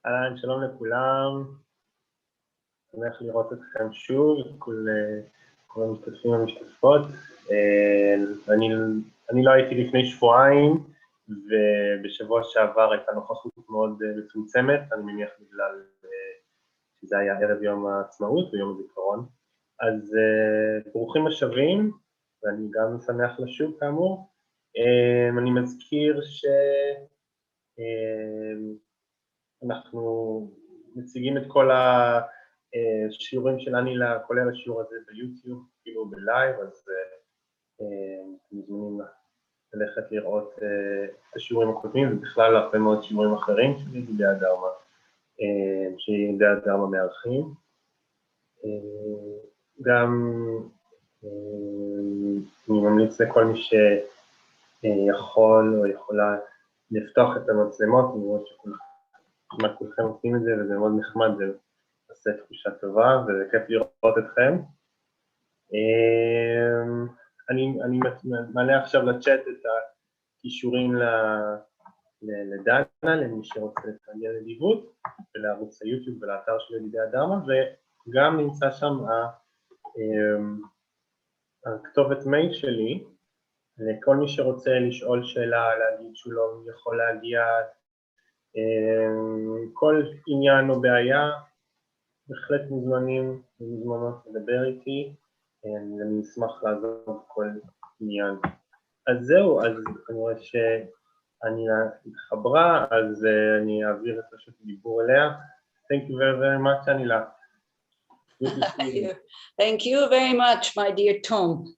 אהלן, שלום לכולם. שמח לראות אתכם שוב, כל המשתתפים והמשתתפות. אני לא הייתי לפני שבועיים, ובשבוע שעבר הייתה נוכחות מאוד מצומצמת, אני מניח בגלל שזה היה ערב יום העצמאות ויום הזיכרון. אז ברוכים השבים, ואני גם שמח לשוב כאמור. אני מזכיר אנחנו מציגים את כל השיעורים של אנילה, כולל השיעור הזה ביוטיוב, כאילו בלייב, אז אתם מוזמנים ללכת לראות את השיעורים הקודמים, ובכלל הרבה מאוד שיעורים אחרים של ידידי הדרמה, שידידי הדרמה מארחים. גם אני ממליץ לכל מי שיכול או יכולה לפתוח את המצלמות, לראות כמעט כולכם עושים את זה, וזה מאוד נחמד, זה עושה תחושה טובה, וזה כיף לראות אתכם. אני מעלה עכשיו לצ'אט את הקישורים לדנה, למי שרוצה לתרגל לדיוות, ולערוץ היוטיוב ולאתר של ידידי הדרמה, וגם נמצא שם הכתובת מייל שלי, לכל מי שרוצה לשאול שאלה, להגיד שלום, יכול להגיע, כל עניין או בעיה, בהחלט מוזמנים ומוזמנות לדבר איתי, אני אשמח לעזור בכל עניין. אז זהו, אז אני רואה שאני התחברה, אז אני אעביר את רשות הדיבור אליה. Thank you very, very much, אנילה. Thank you very much, my dear Tom,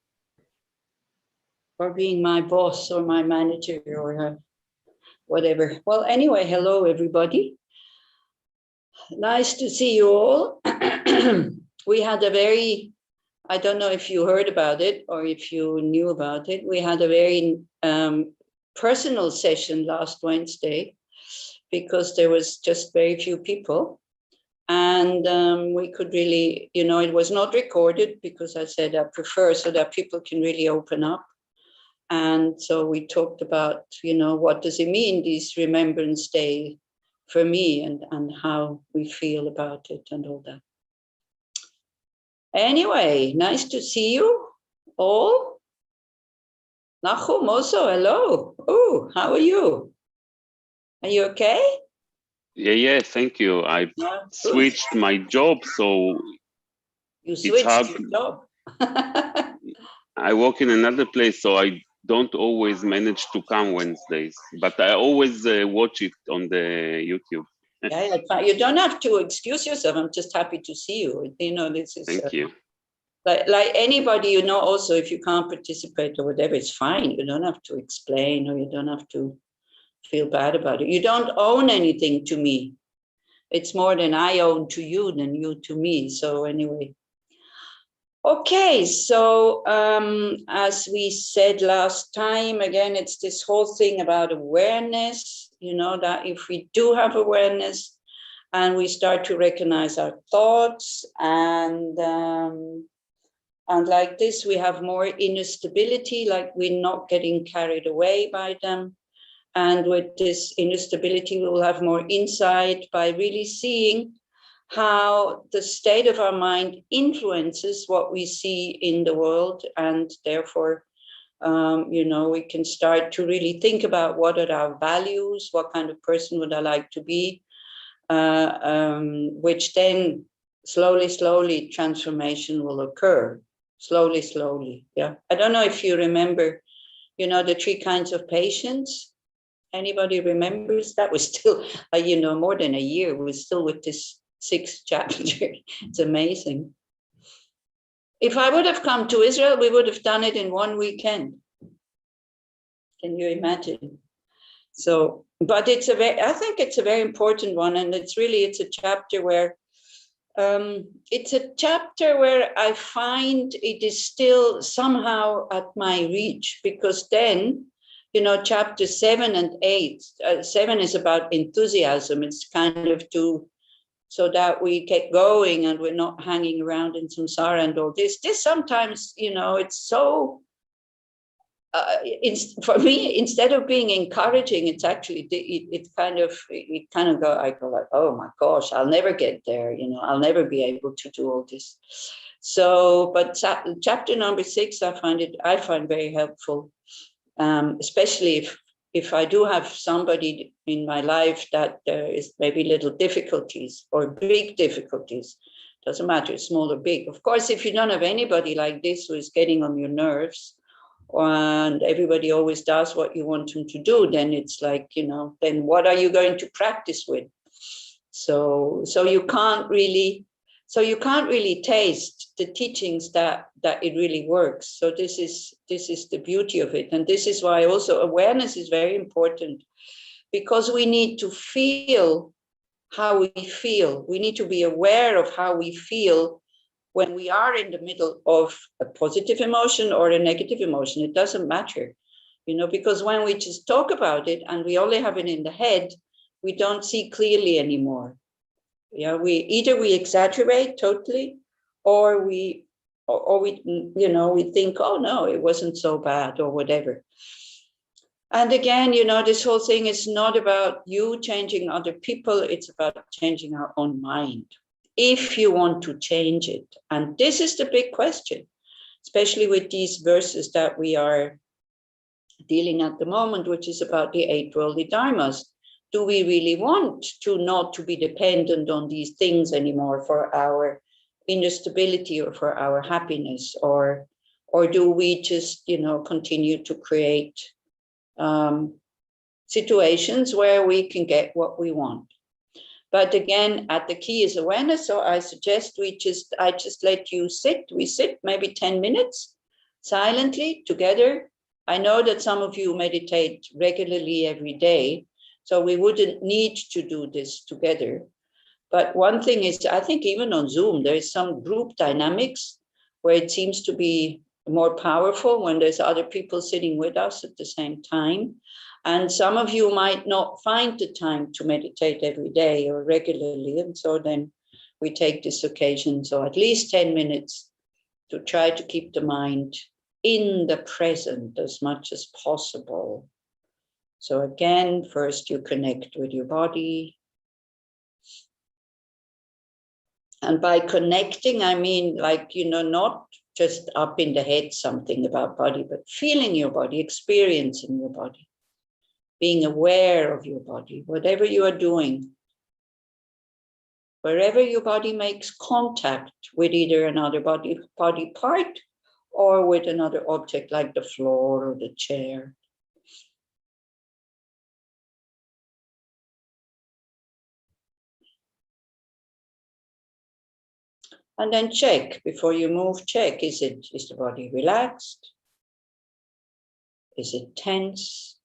for being my boss or my manager or whatever. Well, anyway, hello, everybody. Nice to see you all. We had a very, I don't know if you heard about it or if you knew about it, we had a very personal session last Wednesday because there was just very few people. And we could really, you know, it was not recorded because I said I prefer so that people can really open up. And so we talked about, you know, what does it mean, this Remembrance Day for me and how we feel about it and all that. Anyway, nice to see you all. Nachum also, hello. Oh, how are you? Are you okay? Yeah, thank you. I switched my job, so you switched your job. I work in another place, so I don't always manage to come Wednesdays, but I always watch it on the YouTube. Yeah, you don't have to excuse yourself. I'm just happy to see you. You know, this is thank you. Like anybody, you know, also if you can't participate or whatever, it's fine. You don't have to explain or you don't have to feel bad about it. You don't own anything to me. It's more than I own to you than you to me. So anyway. Okay, so as we said last time, again, it's this whole thing about awareness, you know, that if we do have awareness and we start to recognize our thoughts and like this, we have more inner stability, like we're not getting carried away by them. And with this inner stability, we will have more insight by really seeing how the state of our mind influences what we see in the world. And therefore, you know, we can start to really think about what are our values, what kind of person would I like to be, which then slowly transformation will occur. Slowly, yeah. I don't know if you remember, you know, the 3 kinds of patience. Anybody remembers that? We're still, you know, more than a year, we're still with this 6th chapter. It's amazing. If I would have come to Israel, we would have done it in 1 weekend. Can you imagine? So, but it's I think it's a very important one. And it's a chapter where, I find it is still somehow at my reach, because then, you know, chapter 7 and 8, 7 is about enthusiasm. It's kind of so that we get going and we're not hanging around in samsara and all this. This sometimes, you know, it's so for me, instead of being encouraging, it's actually it kind of I go like, oh my gosh, I'll never get there. I'll never be able to do all this. So, but chapter number 6, I find very helpful, especially if I do have somebody in my life that there is maybe little difficulties or big difficulties. Doesn't matter, small or big. Of course, if you don't have anybody like this who is getting on your nerves, and everybody always does what you want them to do, then it's like, then what are you going to practice with? So you can't really taste the teachings that it really works. So this is the beauty of it. And this is why also awareness is very important, because we need to feel how we feel. We need to be aware of how we feel when we are in the middle of a positive emotion or a negative emotion. It doesn't matter, because when we just talk about it and we only have it in the head, we don't see clearly anymore. Yeah, we exaggerate totally, or we think, oh no, it wasn't so bad or whatever. And again, this whole thing is not about you changing other people. It's about changing our own mind, if you want to change it. And this is the big question, especially with these verses that we are dealing at the moment, which is about the 8 worldly dharmas. Do we really want to not to be dependent on these things anymore for our inner stability or for our happiness, or do we just, continue to create situations where we can get what we want? But again, the key is awareness. So I suggest I just let you sit. We sit maybe 10 minutes silently together. I know that some of you meditate regularly every day, so we wouldn't need to do this together. But one thing is, I think even on Zoom, there is some group dynamics where it seems to be more powerful when there's other people sitting with us at the same time. And some of you might not find the time to meditate every day or regularly. And so then we take this occasion, so at least 10 minutes, to try to keep the mind in the present as much as possible. So again, first you connect with your body. And by connecting, I mean, like, not just up in the head something about body, but feeling your body, experiencing your body, being aware of your body, whatever you are doing, wherever your body makes contact with either another body part or with another object like the floor or the chair. And then check, before you move, check, is the body relaxed? Is it tense?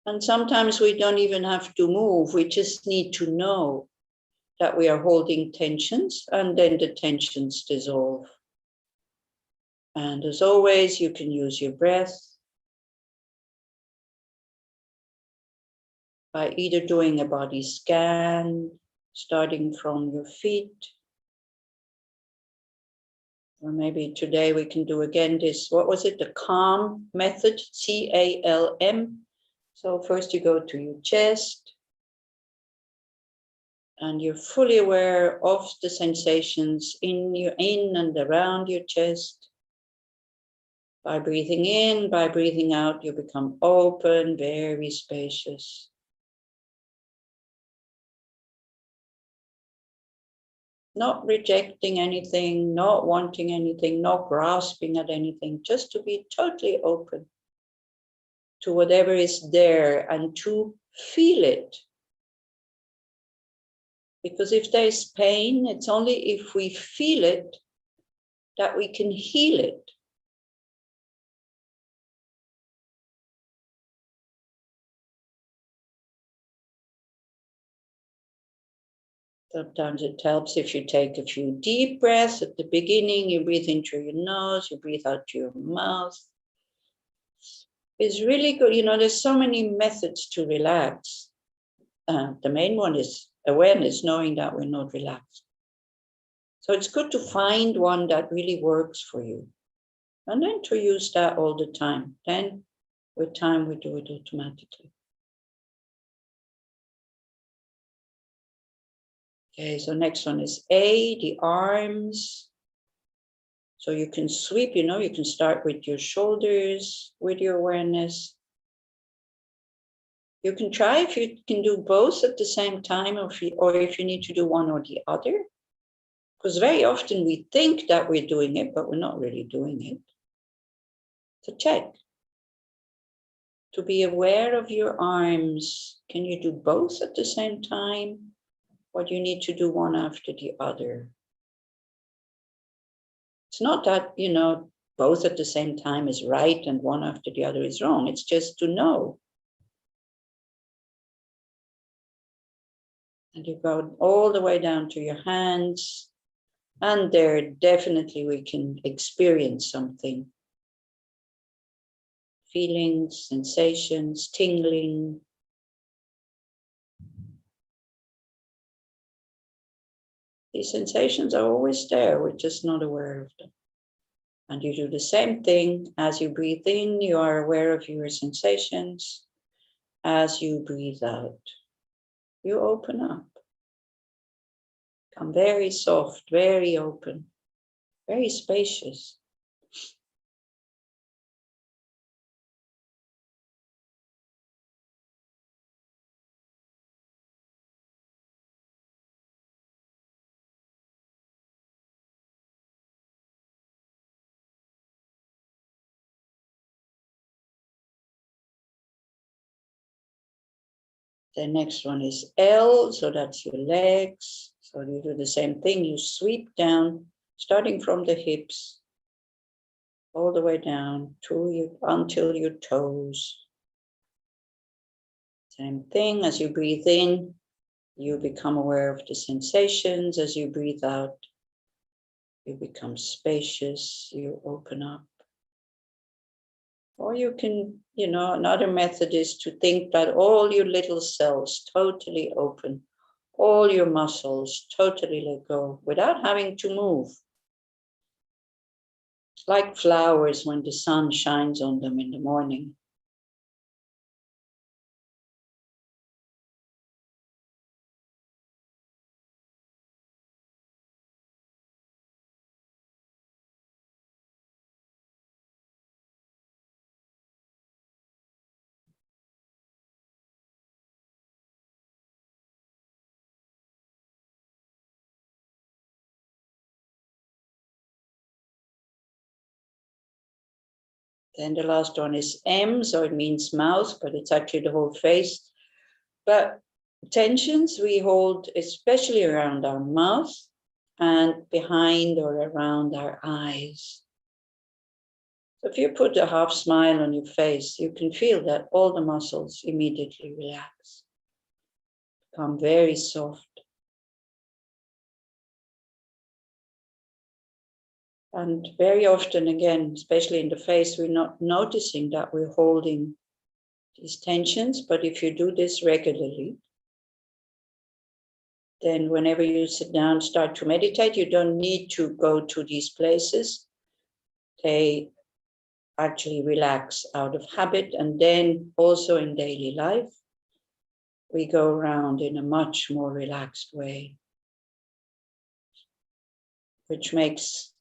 And sometimes we don't even have to move. We just need to know that we are holding tensions, and then the tensions dissolve. And as always, you can use your breath by either doing a body scan, starting from your feet, or maybe today we can do again this, what was it, the calm method, CALM. So first you go to your chest, and you're fully aware of the sensations in and around your chest. By breathing in, by breathing out, you become open, very spacious. Not rejecting anything, not wanting anything, not grasping at anything, just to be totally open to whatever is there and to feel it. Because if there is pain, it's only if we feel it that we can heal it. Sometimes it helps if you take a few deep breaths at the beginning. You breathe in through your nose, you breathe out through your mouth. It's really good. There's so many methods to relax. The main one is awareness, knowing that we're not relaxed. So it's good to find one that really works for you. And then to use that all the time. Then with time, we do it automatically. Okay, so next one is A, the arms. So you can sweep, you can start with your shoulders, with your awareness. You can try if you can do both at the same time, or if you need to do one or the other. Because very often we think that we're doing it, but we're not really doing it. So check. To be aware of your arms, can you do both at the same time? Or do you need to do one after the other? It's not that, both at the same time is right and one after the other is wrong. It's just to know. And you go all the way down to your hands. And there definitely we can experience something. Feelings, sensations, tingling. These sensations are always there. We're just not aware of them. And you do the same thing. As you breathe in, you are aware of your sensations. As you breathe out, you open up. Become very soft, very open, very spacious. The next one is L, so that's your legs. So you do the same thing. You sweep down, starting from the hips, all the way down until your toes. Same thing. As you breathe in, you become aware of the sensations. As you breathe out, you become spacious. You open up. Or you can, another method is to think that all your little cells totally open, all your muscles totally let go without having to move. It's like flowers when the sun shines on them in the morning. Then the last one is M, so it means mouth, but it's actually the whole face. But tensions we hold especially around our mouth and behind or around our eyes. So if you put a half smile on your face, you can feel that all the muscles immediately relax, become very soft. And very often, again, especially in the face, we're not noticing that we're holding these tensions. But if you do this regularly, then whenever you sit down, start to meditate, you don't need to go to these places. They actually relax out of habit. And then also in daily life, we go around in a much more relaxed way, which makes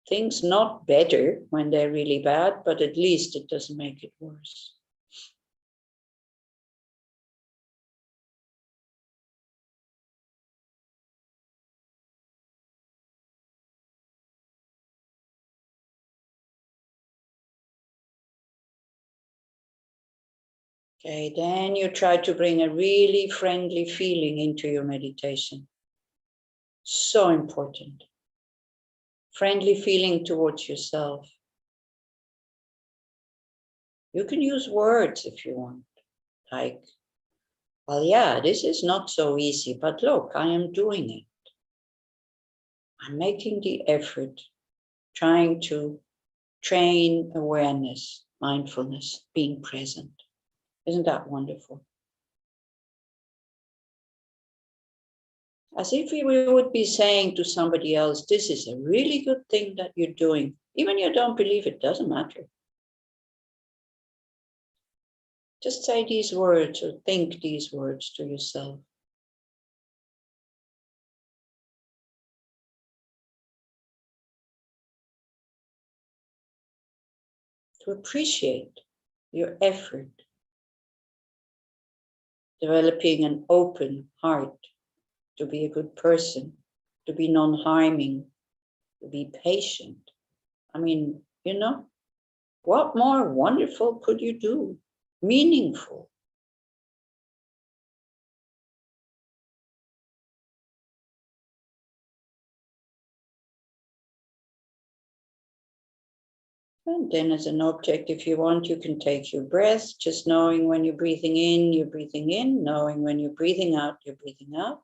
things not better when they're really bad, but at least it doesn't make it worse. Okay, then you try to bring a really friendly feeling into your meditation. So important. Friendly feeling towards yourself. You can use words if you want, like, well, yeah, this is not so easy, but look, I am doing it. I'm making the effort, trying to train awareness, mindfulness, being present. Isn't that wonderful? As if we would be saying to somebody else, this is a really good thing that you're doing. Even you don't believe it, doesn't matter. Just say these words or think these words to yourself. To appreciate your effort, developing an open heart, to be a good person, to be non-harming, to be patient. I mean, you know, what more wonderful could you do? Meaningful. And then as an object, if you want, you can take your breath, just knowing when you're breathing in, you're breathing in, knowing when you're breathing out, you're breathing out.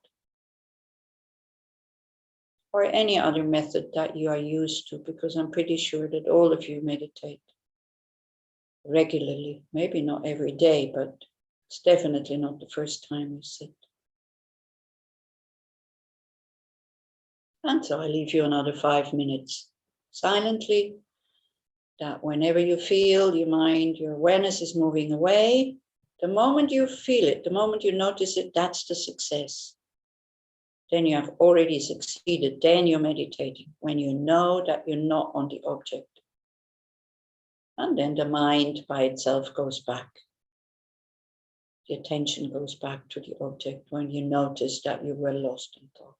Or any other method that you are used to, because I'm pretty sure that all of you meditate regularly, maybe not every day, but it's definitely not the first time you sit. And so I leave you another 5 minutes silently, that whenever you feel your mind, your awareness is moving away, the moment you feel it, the moment you notice it, that's the success. Then you have already succeeded. Then you're meditating, when you know that you're not on the object. And then the mind by itself goes back. The attention goes back to the object when you notice that you were lost in thought.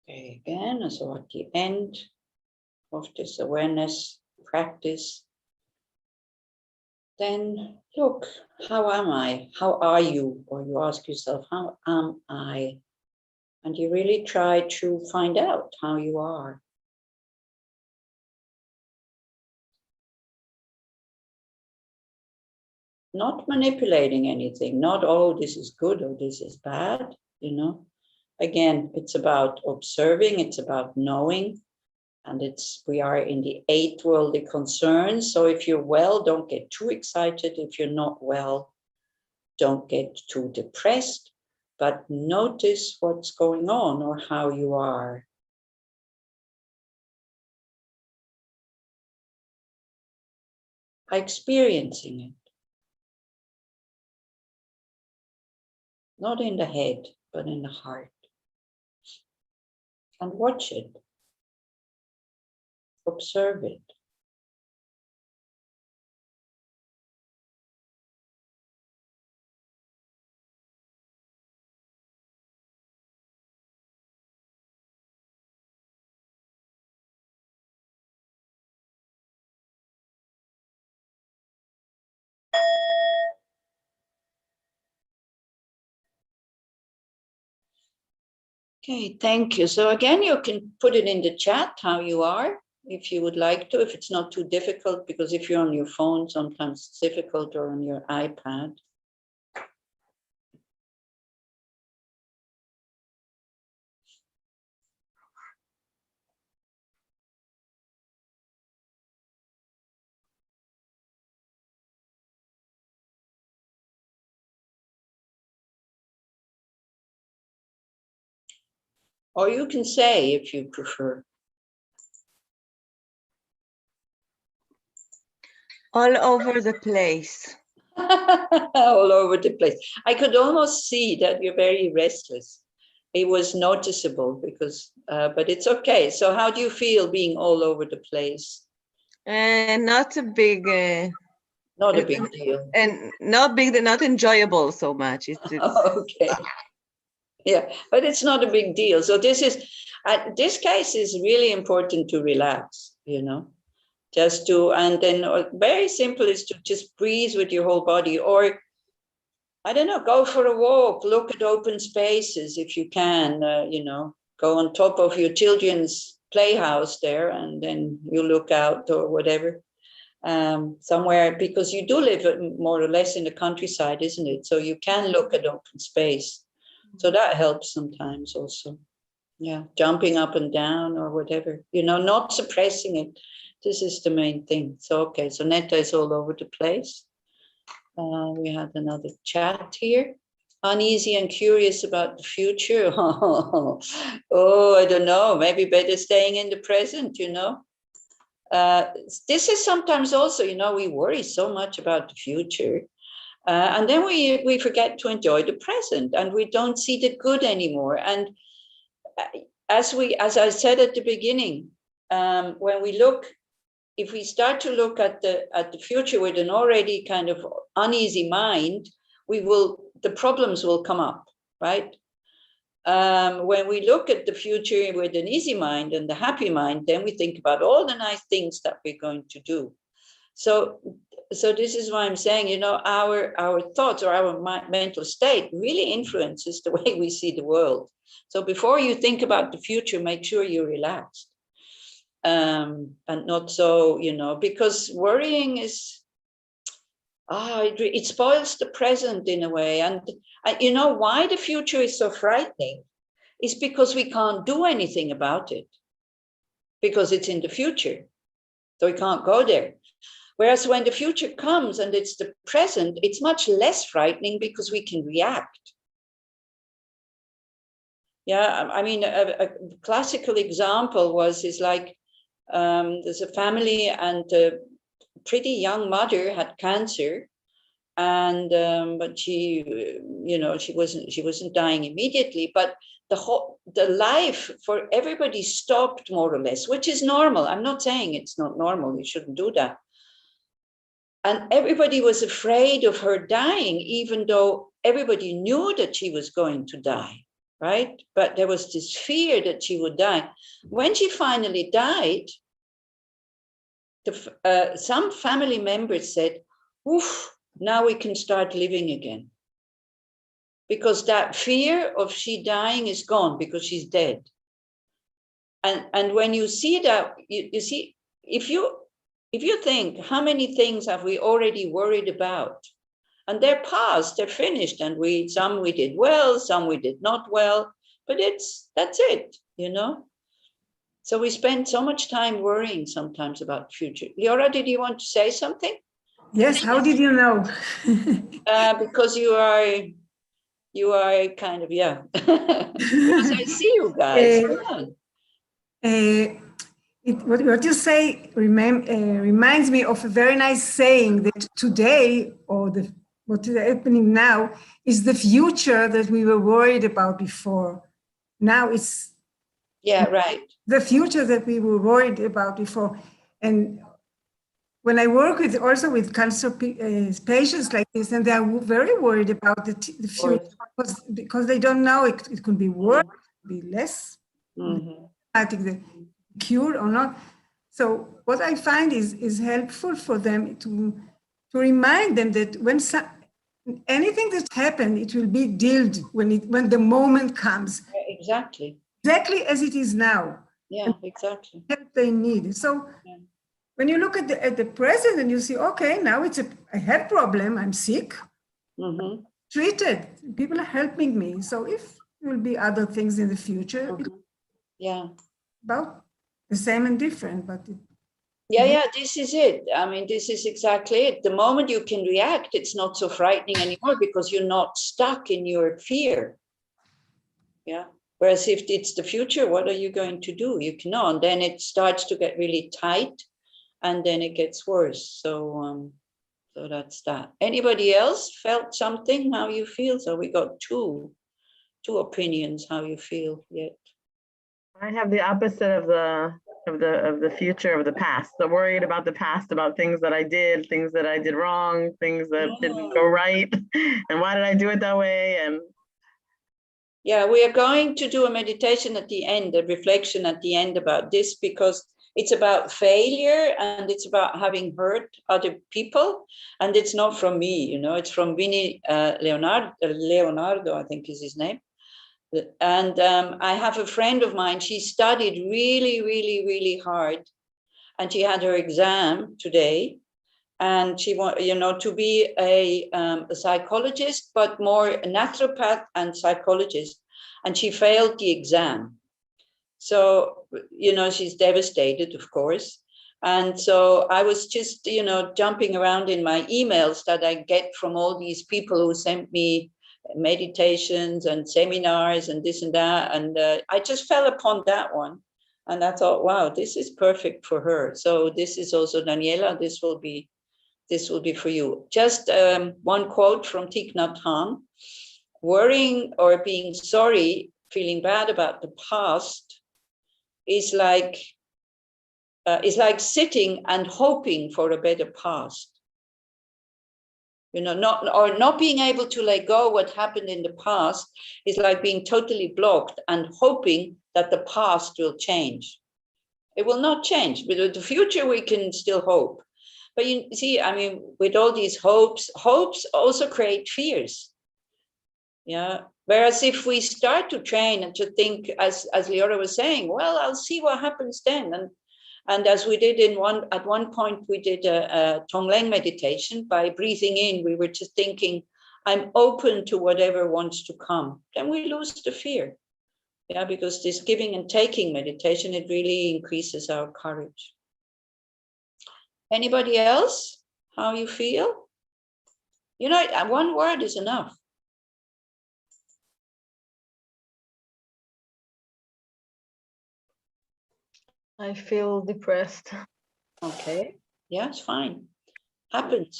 Okay, again, so at the end of this awareness practice, then look, how am I? How are you? Or you ask yourself, how am I? And you really try to find out how you are. Not manipulating anything, not, oh, this is good or this is bad, you know. Again, it's about observing, it's about knowing, and we are in the 8th worldly concerns. So if you're well, don't get too excited. If you're not well, don't get too depressed, but notice what's going on or how you are. Experiencing it. Not in the head, but in the heart. And watch it. Observe it. Okay, thank you. So again, you can put it in the chat how you are, if you would like to, if it's not too difficult, because if you're on your phone, sometimes it's difficult, or on your iPad. Or you can say if you prefer. All over the place. All over the place. I could almost see that you're very restless. It was noticeable because, but it's okay. So how do you feel being all over the place? Not a big... Not a big deal. And not enjoyable so much. It's okay. Yeah, but it's not a big deal. So this this case is really important to relax, you know, just to, and then very simple is to just breathe with your whole body, or I don't know, go for a walk, look at open spaces if you can, you know, go on top of your children's playhouse there and then you look out or whatever. Somewhere, because you do live more or less in the countryside, isn't it? So you can look at open space. So that helps sometimes also. Yeah, jumping up and down or whatever, you know, not suppressing it. This is the main thing. So, okay, so Netta is all over the place. We had another chat here. Uneasy and curious about the future. Oh, I don't know, maybe better staying in the present, you know. This is sometimes also, you know, we worry so much about the future. And then we forget to enjoy the present and we don't see the good anymore. And as I said at the beginning, when we look, if we start to look at the future with an already kind of uneasy mind, the problems will come up, right? When we look at the future with an easy mind and a happy mind, then we think about all the nice things that we're going to do. So this is why I'm saying, you know, our thoughts or our mental state really influences the way we see the world. So before you think about the future, make sure you're relaxed. And not so, you know, because worrying is, it spoils the present in a way. And you know why the future is so frightening? It's because we can't do anything about it, because it's in the future. So we can't go there. Whereas when the future comes and it's the present, it's much less frightening because we can react. Yeah, I mean, a classical example is like, there's a family and a pretty young mother had cancer, and but she, you know, she wasn't dying immediately, but the life for everybody stopped more or less, which is normal. I'm not saying it's not normal, you shouldn't do that. And everybody was afraid of her dying, even though everybody knew that she was going to die. right? But there was this fear that she would die. When she finally died, some family members said, oof, now we can start living again. Because that fear of she dying is gone because she's dead. And when you see that, you see, if you think, how many things have we already worried about? And they're past, they're finished, and some we did well, some we did not well, but that's it, you know? So we spend so much time worrying sometimes about the future. Leora, did you want to say something? Yes, how did you know? Because you are kind of, yeah. Because I see you guys. What you say reminds me of a very nice saying that today, or what is happening now, is the future that we were worried about before. Now it's right. The future that we were worried about before. And when I work also with cancer patients like this, and they are very worried about the future because they don't know it could be worse, it could be less. I think the cure or not. So what I find is helpful for them to remind them that when anything that happens, it will be dealt when the moment comes. Exactly as it is now. Yeah, exactly. Help they need. So when you look at the present and you see, okay, now I have problem, I'm sick, treated, people are helping me. So if there will be other things in the future, about the same and different, but this is it. I mean, this is exactly it. The moment you can react, it's not so frightening anymore because you're not stuck in your fear. Yeah. Whereas if it's the future, what are you going to do? You cannot. And then it starts to get really tight, and then it gets worse. So that's that. Anybody else felt something? How you feel? So we got two opinions. How you feel yet? I have the opposite of the future of the past. So worried about the past, about things that I did wrong, things that didn't go right, and why did I do it that way? And yeah, we are going to do a meditation at the end, a reflection at the end about this, because it's about failure and it's about having hurt other people. And it's not from me, you know, it's from Vinny Leonardo, I think is his name. And I have a friend of mine, she studied really, really, really hard. And she had her exam today. And she wanted, you know, to be a psychologist, but more a naturopath and psychologist. And she failed the exam. So, you know, she's devastated, of course. And so I was just, you know, jumping around in my emails that I get from all these people who sent me meditations and seminars and this and that. And I just fell upon that one. And I thought, wow, this is perfect for her. So this is also Daniela, this will be for you. Just one quote from Thich Nhat Hanh. Worrying or being sorry, feeling bad about the past is like sitting and hoping for a better past. You know, not being able to let go what happened in the past is like being totally blocked and hoping that the past will change. It will not change, but with the future we can still hope. But you see, I mean, with all these hopes also create fears. Yeah. Whereas if we start to train and to think, as Leora was saying, well, I'll see what happens then. And as we did at one point, we did a Tonglen meditation. By breathing in, we were just thinking, I'm open to whatever wants to come. Then we lose the fear. Yeah, because this giving and taking meditation, it really increases our courage. Anybody else? How you feel? You know, one word is enough. I feel depressed. Okay. Yeah, it's fine. Happens.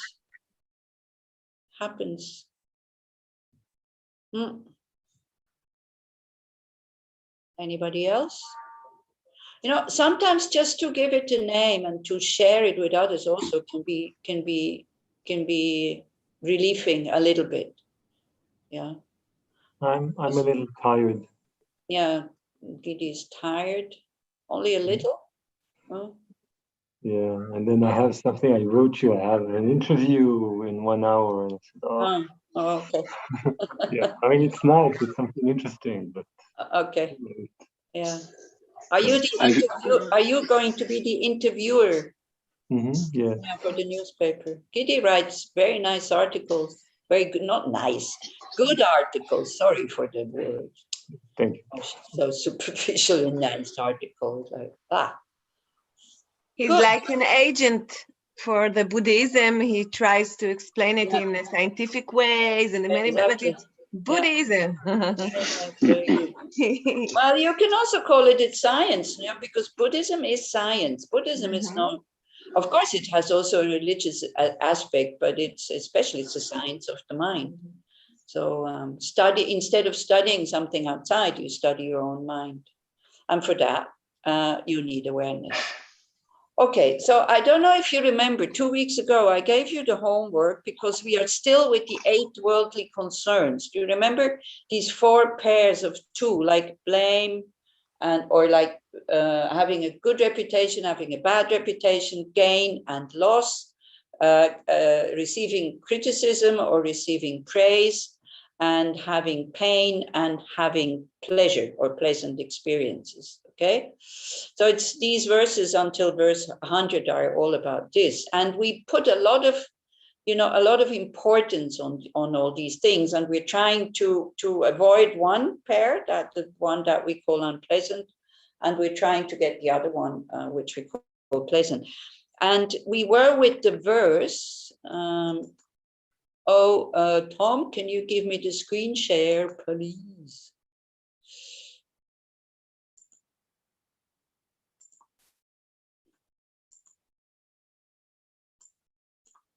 Anybody else? You know, sometimes just to give it a name and to share it with others also can be relieving a little bit. Yeah. I'm a little tired. Yeah, Gidi is tired. Only a little? Oh. Yeah, and then I have something I wrote you. I have an interview in 1 hour. And I said, oh. Oh, okay. Yeah, I mean, it's nice. It's something interesting, but Okay. Yeah. Are you going to be the interviewer? Yeah. Yeah, for the newspaper. Gidi writes very nice articles. Very good, not nice, good articles. Sorry for the word. Thank you. Oh, so superficial and nice articles. Like He's Good. like an agent for the Buddhism. He tries to explain it in scientific ways and many, but it's Buddhism. Very good. Well, you can also call it science, because Buddhism is science. Buddhism is not. Of course, it has also a religious aspect, but it's a science of the mind. So instead of studying something outside, you study your own mind. And for that, you need awareness. Okay, so I don't know if you remember, 2 weeks ago, I gave you the homework because we are still with the 8 worldly concerns. Do you remember these 4 pairs of 2, like blame, or like having a good reputation, having a bad reputation, gain and loss, receiving criticism or receiving praise, and having pain and having pleasure or pleasant experiences. Okay, so it's these verses until verse 100 are all about this, and we put a lot of importance on all these things, and we're trying to avoid one pair, that the one that we call unpleasant, and we're trying to get the other one which we call pleasant. And we were with the verse. Tom, can you give me the screen share, please?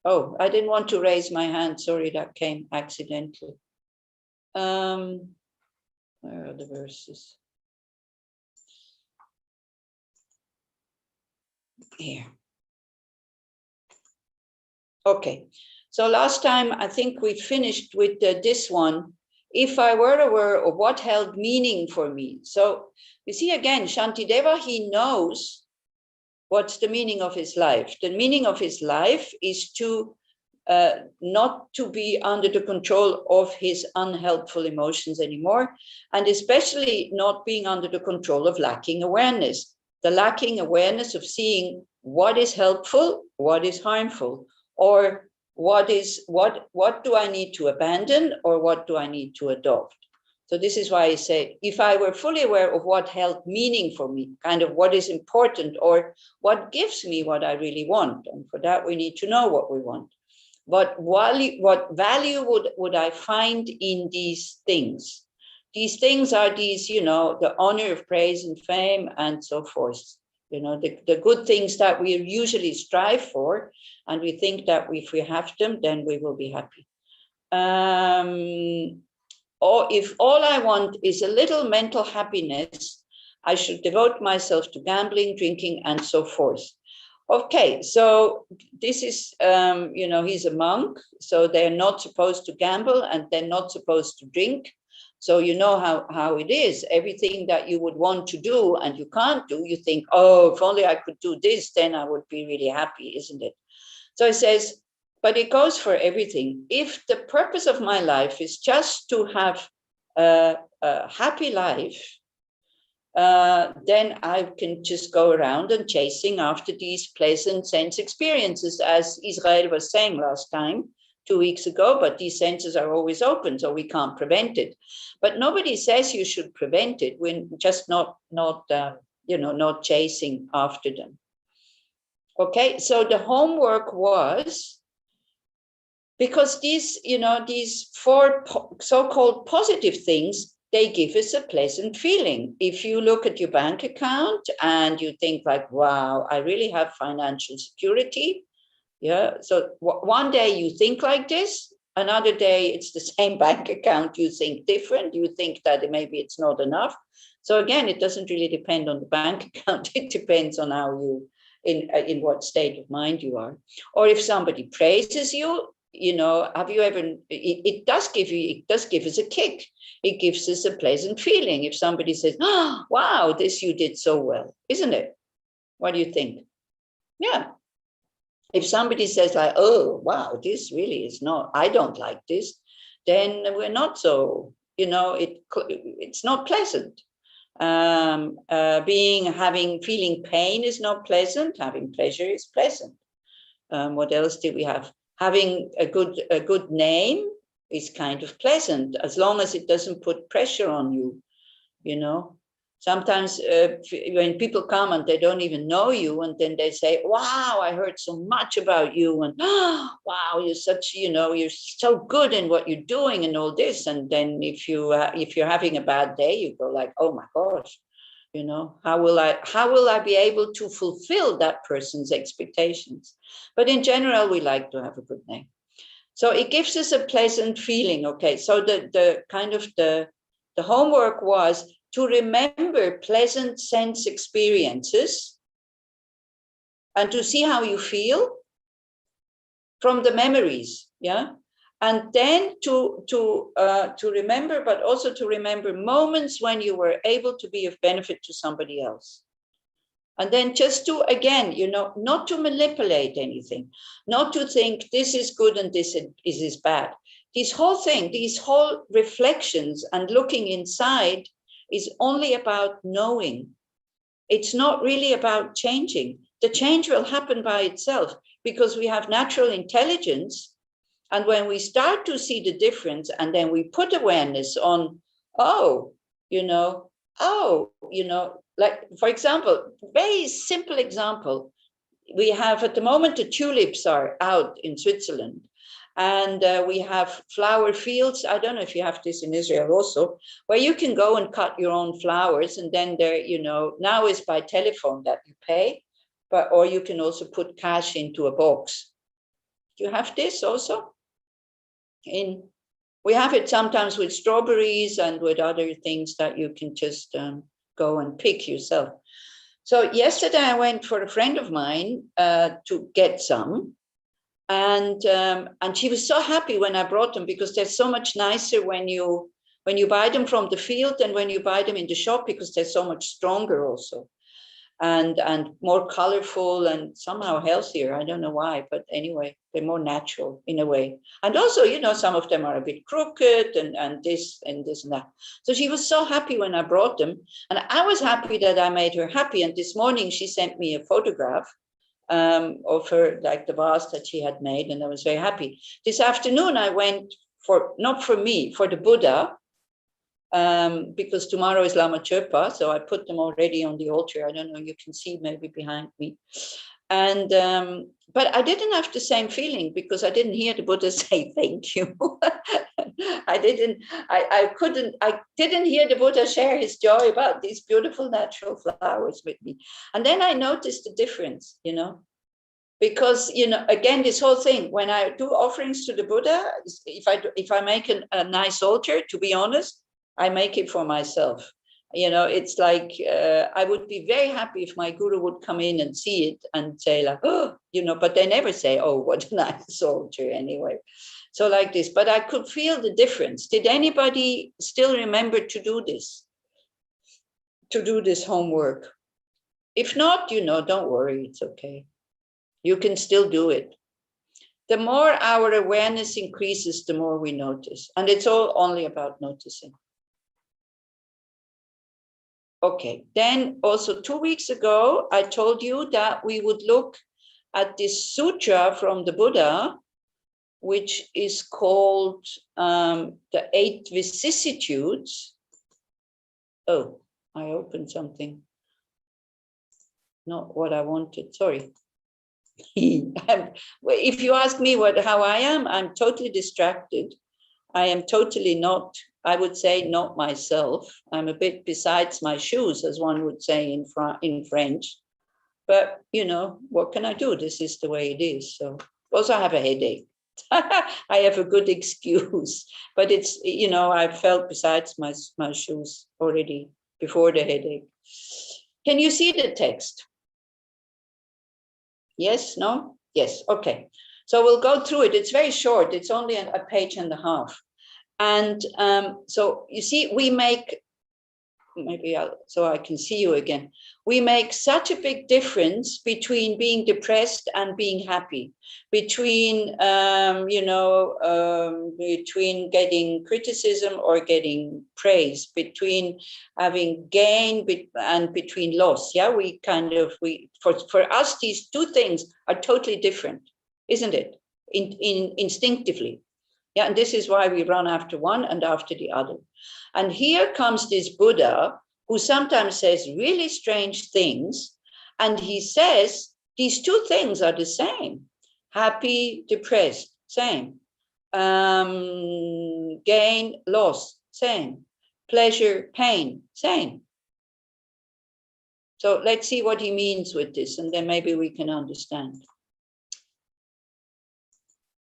Oh, I didn't want to raise my hand. Sorry, that came accidentally. Where are the verses? Here. Okay. So last time, I think we finished with this one. If I were aware of what held meaning for me. So you see again, Shantideva, he knows what's the meaning of his life. The meaning of his life is to not to be under the control of his unhelpful emotions anymore, and especially not being under the control of lacking awareness. The lacking awareness of seeing what is helpful, what is harmful, or what do I need to abandon, or what do I need to adopt. So this is why I say, if I were fully aware of what held meaning for me, kind of what is important, or what gives me what I really want, and for that we need to know what we want. What value would I find in these things? These things are these, the honor of praise and fame and so forth. The good things that we usually strive for, and we think that if we have them, then we will be happy. Or if all I want is a little mental happiness, I should devote myself to gambling, drinking, and so forth. Okay, so this is, he's a monk, so they're not supposed to gamble and they're not supposed to drink. So you know how it is. Everything that you would want to do and you can't do, you think, oh, if only I could do this, then I would be really happy, isn't it? So it says, but it goes for everything. If the purpose of my life is just to have a happy life, then I can just go around and chasing after these pleasant sense experiences, as Israel was saying last time, 2 weeks ago, but these senses are always open, so we can't prevent it. But nobody says you should prevent it. We're just not chasing after them. Okay, so the homework was, because these 4 so-called positive things, they give us a pleasant feeling. If you look at your bank account and you think like, wow, I really have financial security. Yeah. So one day you think like this, another day it's the same bank account, you think different, you think that maybe it's not enough. So again, it doesn't really depend on the bank account. It depends on how you, in what state of mind you are. Or if somebody praises you, you know, have you ever, it does give us a kick. It gives us a pleasant feeling. If somebody says, oh, wow, this you did so well, isn't it? What do you think? Yeah. If somebody says like, oh, wow, this really is not, I don't like this, then we're not so, you know, it's not pleasant. Feeling pain is not pleasant. Having pleasure is pleasant. What else did we have? Having a good name is kind of pleasant, as long as it doesn't put pressure on you, you know. Sometimes when people come and they don't even know you, and then they say, wow, I heard so much about you, and oh, wow, you're such, you know, you're so good in what you're doing and all this. And then if you're having a bad day, you go like, oh my gosh, you know, how will I be able to fulfill that person's expectations? But in general, we like to have a good name. So it gives us a pleasant feeling. Okay, so the kind of the homework was to remember pleasant sense experiences and to see how you feel from the memories, yeah? And then to remember, but also to remember moments when you were able to be of benefit to somebody else. And then just to, again, you know, not to manipulate anything, not to think this is good and this is bad. This whole thing, these whole reflections and looking inside is only about knowing. It's not really about changing. The change will happen by itself because we have natural intelligence. And when we start to see the difference and then we put awareness on, like, for example, very simple example, we have at the moment the tulips are out in Switzerland, and we have flower fields. I don't know if you have this in Israel also, where you can go and cut your own flowers, and then there, you know, now is by telephone that you pay, or you can also put cash into a box. Do you have this also? We have it sometimes with strawberries and with other things that you can just go and pick yourself. So yesterday I went for a friend of mine to get some, and she was so happy when I brought them, because they're so much nicer when you buy them from the field than when you buy them in the shop, because they're so much stronger also, and more colorful and somehow healthier. I don't know why, but anyway, they're more natural in a way. And also, you know, some of them are a bit crooked and this and that. So she was so happy when I brought them, and I was happy that I made her happy. And this morning she sent me a photograph of her, like the vase that she had made, and I was very happy. This afternoon I went not for me, for the Buddha, because tomorrow is Lama Chöpa, so I put them already on the altar. I don't know, you can see maybe behind me. And but I didn't have the same feeling, because I didn't hear the Buddha say thank you. I didn't hear the Buddha share his joy about these beautiful natural flowers with me. And then I noticed the difference, you know, because, you know, again, this whole thing, when I do offerings to the Buddha, if I make a nice altar, to be honest, I make it for myself. You know, it's like, I would be very happy if my guru would come in and see it and say like, oh, you know, but they never say, oh, what a nice altar anyway. So like this, but I could feel the difference. Did anybody still remember to do this homework? If not, you know, don't worry, it's okay. You can still do it. The more our awareness increases, the more we notice. And it's all only about noticing. Okay, then also 2 weeks ago, I told you that we would look at this sutra from the Buddha, which is called the 8 Vicissitudes. Oh, I opened something. Not what I wanted, sorry. If you ask me how I am, I'm totally distracted. I am totally not, I would say, not myself. I'm a bit besides my shoes, as one would say in French. But, you know, what can I do? This is the way it is. So also I have a headache. I have a good excuse, but it's, you know, I felt besides my shoes already before the headache. Can you see the text? Yes, no? Yes, okay. So we'll go through it. It's very short. It's only a page and a half. And so you see, we make, so I can see you again. We make such a big difference between being depressed and being happy, between, between getting criticism or getting praise, between having gain and between loss. Yeah, for us, these two things are totally different, isn't it? Instinctively. Yeah, and this is why we run after one and after the other. And here comes this Buddha who sometimes says really strange things. And he says these two things are the same. Happy, depressed, same. Gain, loss, same. Pleasure, pain, same. So let's see what he means with this, and then maybe we can understand.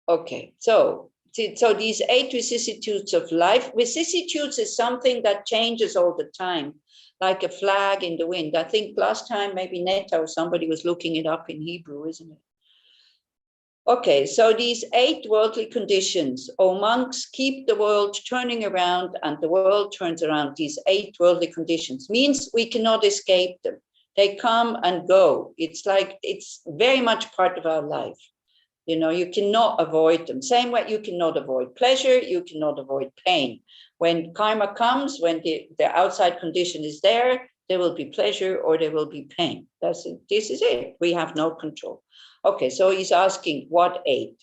Okay, so these 8 vicissitudes of life. Vicissitudes is something that changes all the time, like a flag in the wind. I think last time maybe Netta or somebody was looking it up in Hebrew, isn't it? Okay, so these 8 worldly conditions. O monks, keep the world turning around and the world turns around. These 8 worldly conditions means we cannot escape them. They come and go. It's like, it's very much part of our life. You know, you cannot avoid them. Same way you cannot avoid pleasure, you cannot avoid pain. When karma comes, when the outside condition is there will be pleasure or there will be pain. This is it. We have no control. Okay, so he's asking what 8?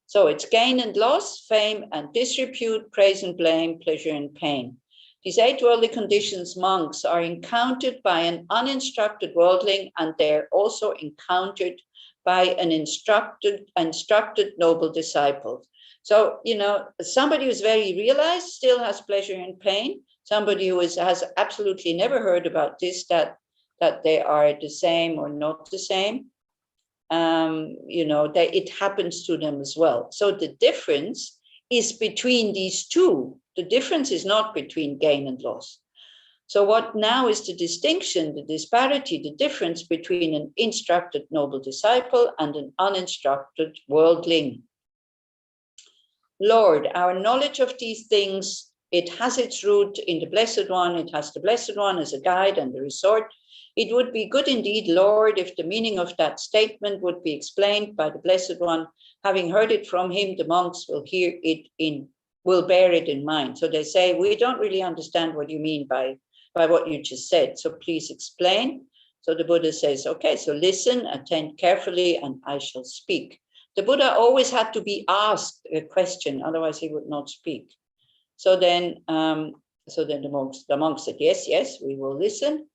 So it's gain and loss, fame and disrepute, praise and blame, pleasure and pain. These 8 worldly conditions, monks, are encountered by an uninstructed worldling, and they're also encountered by an instructed noble disciple. So, you know, somebody who's very realized still has pleasure and pain. Somebody who has absolutely never heard about this, that they are the same or not the same, that it happens to them as well. So the difference is between these two. The difference is not between gain and loss. So what now is the distinction, the disparity, the difference between an instructed noble disciple and an uninstructed worldling? Lord, our knowledge of these things, it has its root in the Blessed One. It has the Blessed One as a guide and the resort. It would be good indeed, Lord, if the meaning of that statement would be explained by the Blessed One. Having heard it from him, the monks will bear it in mind. So they say, we don't really understand what you mean by what you just said. So please explain. So the Buddha says, okay, so listen, attend carefully, and I shall speak. The Buddha always had to be asked a question, otherwise he would not speak. So then the monks said, yes, we will listen.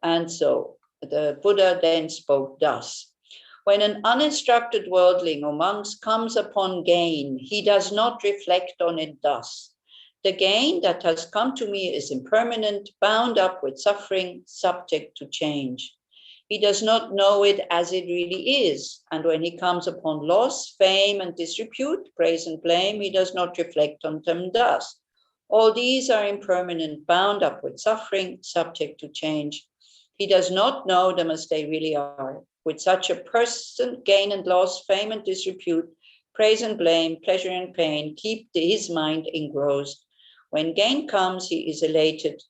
And so the Buddha then spoke thus. When an uninstructed worldling or monks comes upon gain, he does not reflect on it thus. The gain that has come to me is impermanent, bound up with suffering, subject to change. He does not know it as it really is. And when he comes upon loss, fame, and disrepute, praise and blame, he does not reflect on them thus. All these are impermanent, bound up with suffering, subject to change. He does not know them as they really are. With such a person, gain and loss, fame and disrepute, praise and blame, pleasure and pain, keep his mind engrossed. When gain comes, he is elated.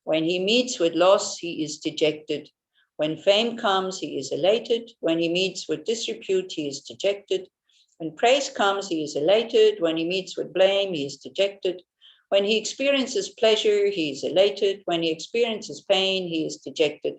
When he meets with loss, he is dejected. When fame comes, he is elated. When he meets with disrepute, he is dejected. When praise comes, he is elated. When he meets with blame, he is dejected. When he experiences pleasure, he is elated. When he experiences pain, he is dejected.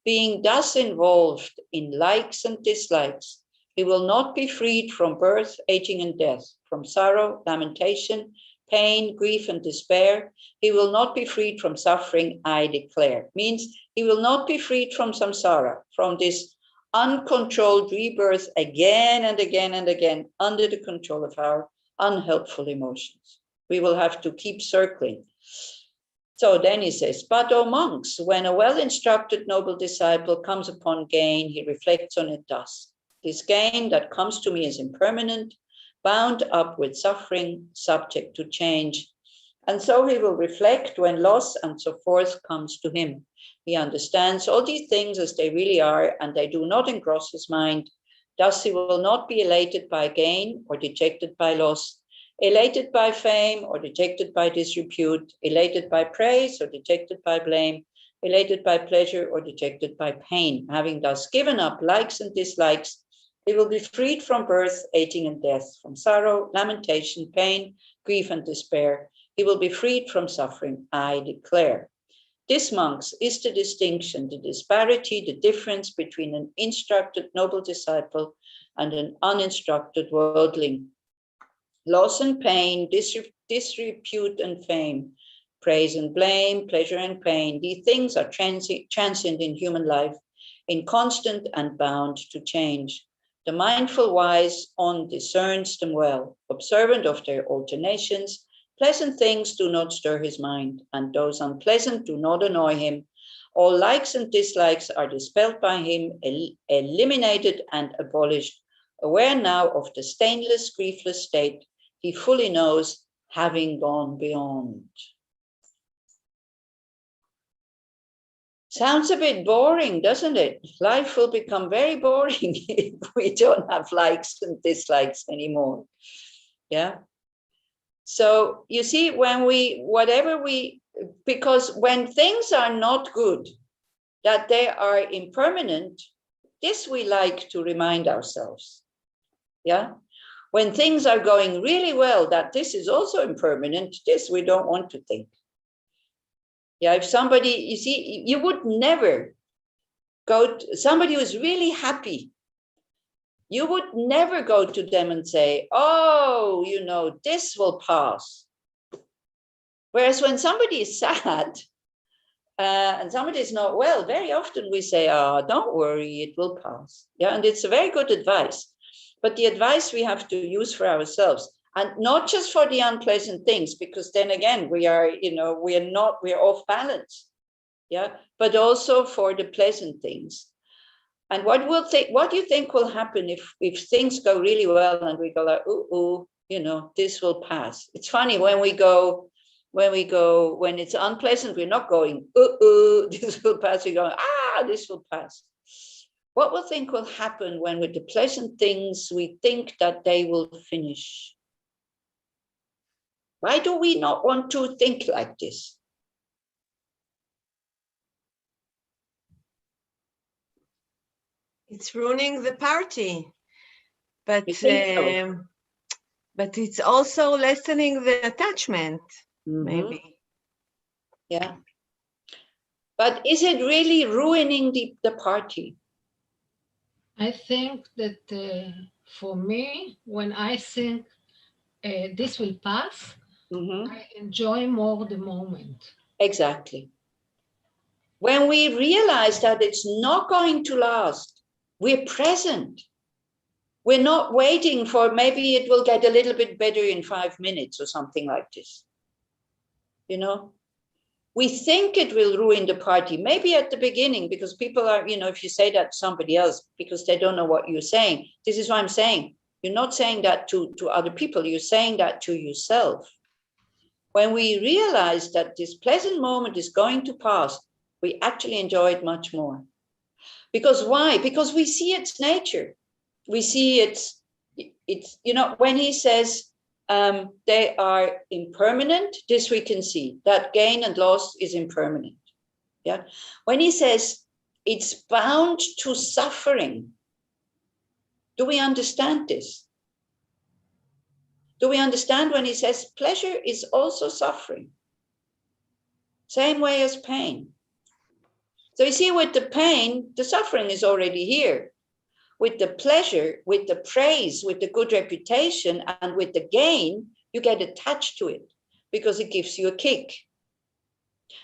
Being thus involved in likes and dislikes, he will not be freed from birth, aging, and death, from sorrow, lamentation, pain, grief, and despair. He will not be freed from suffering, I declare. Means he will not be freed from samsara, from this uncontrolled rebirth again and again and again under the control of our unhelpful emotions. We will have to keep circling. So then he says, but O monks, when a well-instructed noble disciple comes upon gain, he reflects on it thus. This gain that comes to me is impermanent, bound up with suffering, subject to change. And so he will reflect when loss and so forth comes to him. He understands all these things as they really are, and they do not engross his mind. Thus he will not be elated by gain or dejected by loss, elated by fame or dejected by disrepute, elated by praise or dejected by blame, elated by pleasure or dejected by pain. Having thus given up likes and dislikes, he will be freed from birth, aging, and death, from sorrow, lamentation, pain, grief, and despair. He will be freed from suffering, I declare. This, monks, is the distinction, the disparity, the difference between an instructed noble disciple and an uninstructed worldling. Loss and pain, disrepute and fame, praise and blame, pleasure and pain, these things are transient in human life, inconstant and bound to change. The mindful wise on discerns them well, observant of their alternations. Pleasant things do not stir his mind, and those unpleasant do not annoy him. All likes and dislikes are dispelled by him, eliminated and abolished. Aware now of the stainless, griefless state, he fully knows, having gone beyond. Sounds a bit boring, doesn't it? Life will become very boring if we don't have likes and dislikes anymore. Yeah. So you see, because when things are not good, that they are impermanent, this we like to remind ourselves. Yeah. When things are going really well, that this is also impermanent, this we don't want to think. Yeah, if somebody, you see, you would never go to somebody who's really happy. You would never go to them and say, oh, you know, this will pass. Whereas when somebody is sad and somebody is not well, very often we say, oh, don't worry, it will pass. Yeah, and it's a very good advice. But the advice we have to use for ourselves, and not just for the unpleasant things, because then again, we are off balance. Yeah, but also for the pleasant things. And what do you think will happen if things go really well and we go like, ooh, you know, this will pass? It's funny when it's unpleasant, we're not going, ooh, this will pass. We're going, this will pass. What will think will happen when with the pleasant things, we think that they will finish? Why do we not want to think like this? It's ruining the party, but it's also lessening the attachment, maybe. Yeah. But is it really ruining the party? I think that for me, when I think this will pass, I enjoy more the moment. Exactly. When we realize that it's not going to last, we're present. We're not waiting for maybe it will get a little bit better in 5 minutes or something like this. You know, we think it will ruin the party, maybe at the beginning, because people are, you know, if you say that to somebody else, because they don't know what you're saying, this is what I'm saying. You're not saying that to other people, you're saying that to yourself. When we realize that this pleasant moment is going to pass, we actually enjoy it much more. Because why? Because we see its nature. We see it's, you know, when he says they are impermanent, this we can see, that gain and loss is impermanent. Yeah. When he says it's bound to suffering, do we understand this? Do we understand when he says pleasure is also suffering? Same way as pain. So you see, with the pain, the suffering is already here. With the pleasure, with the praise, with the good reputation, and with the gain, you get attached to it because it gives you a kick.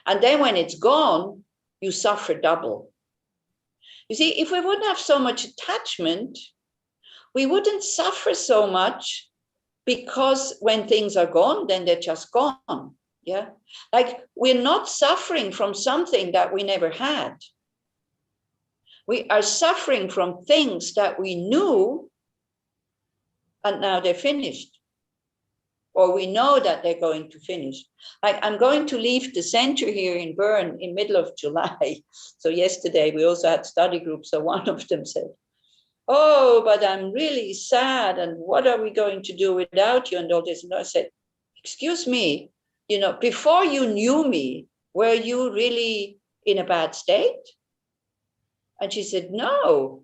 And then when it's gone, you suffer double. You see, if we wouldn't have so much attachment, we wouldn't suffer so much, because when things are gone, then they're just gone. Yeah, like we're not suffering from something that we never had. We are suffering from things that we knew and now they're finished. Or we know that they're going to finish. Like I'm going to leave the center here in Bern in middle of July. So yesterday we also had study groups. So one of them said, oh, but I'm really sad, and what are we going to do without you, and all this. And I said, excuse me, before you knew me, were you really in a bad state? And she said, no.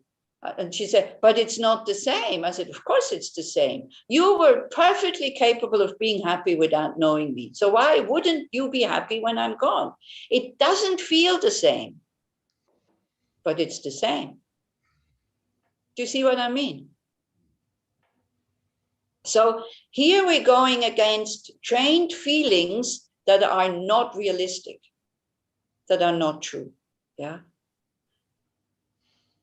And she said, but it's not the same. I said, of course it's the same. You were perfectly capable of being happy without knowing me. So why wouldn't you be happy when I'm gone? It doesn't feel the same, but it's the same. Do you see what I mean? So here we're going against trained feelings that are not realistic, that are not true. Yeah.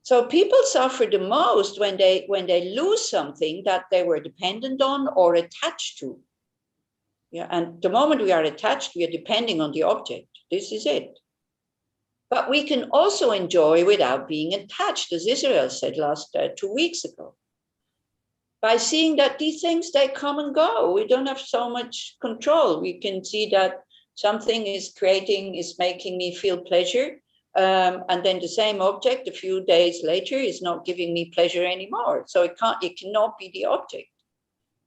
So people suffer the most when they lose something that they were dependent on or attached to. Yeah, and the moment we are attached, we are depending on the object. This is it. But we can also enjoy without being attached, as Israel said 2 weeks ago. By seeing that these things, they come and go. We don't have so much control. We can see that something is making me feel pleasure. And then the same object a few days later is not giving me pleasure anymore. So it cannot be the object.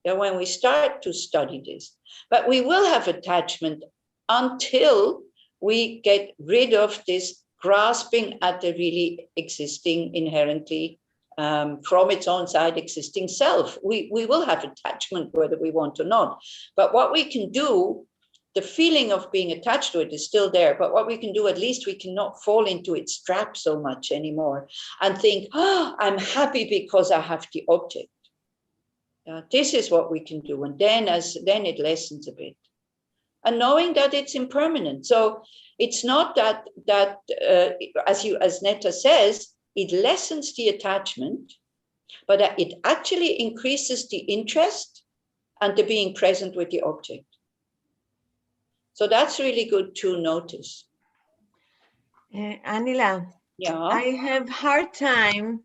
When we start to study this, but we will have attachment until we get rid of this grasping at the really existing inherently from its own side existing self. We will have attachment whether we want or not. But what we can do, the feeling of being attached to it is still there, but what we can do, at least we cannot fall into its trap so much anymore and think, oh, I'm happy because I have the object. This is what we can do. And then it lessens a bit. And knowing that it's impermanent. So it's not that as Netta says, it lessens the attachment, but it actually increases the interest and the being present with the object. So that's really good to notice. Anila, yeah, I have hard time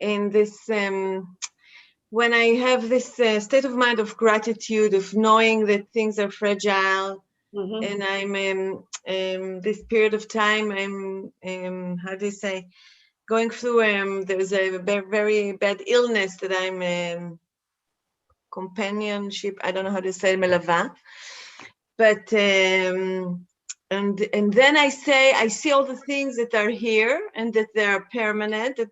in this, when I have this state of mind of gratitude, of knowing that things are fragile, and I'm this period of time, I'm, how do you say, going through, there's a very bad illness that I'm companionship, I don't know how to say, melava. But and then I see all the things that are here and that they are permanent, that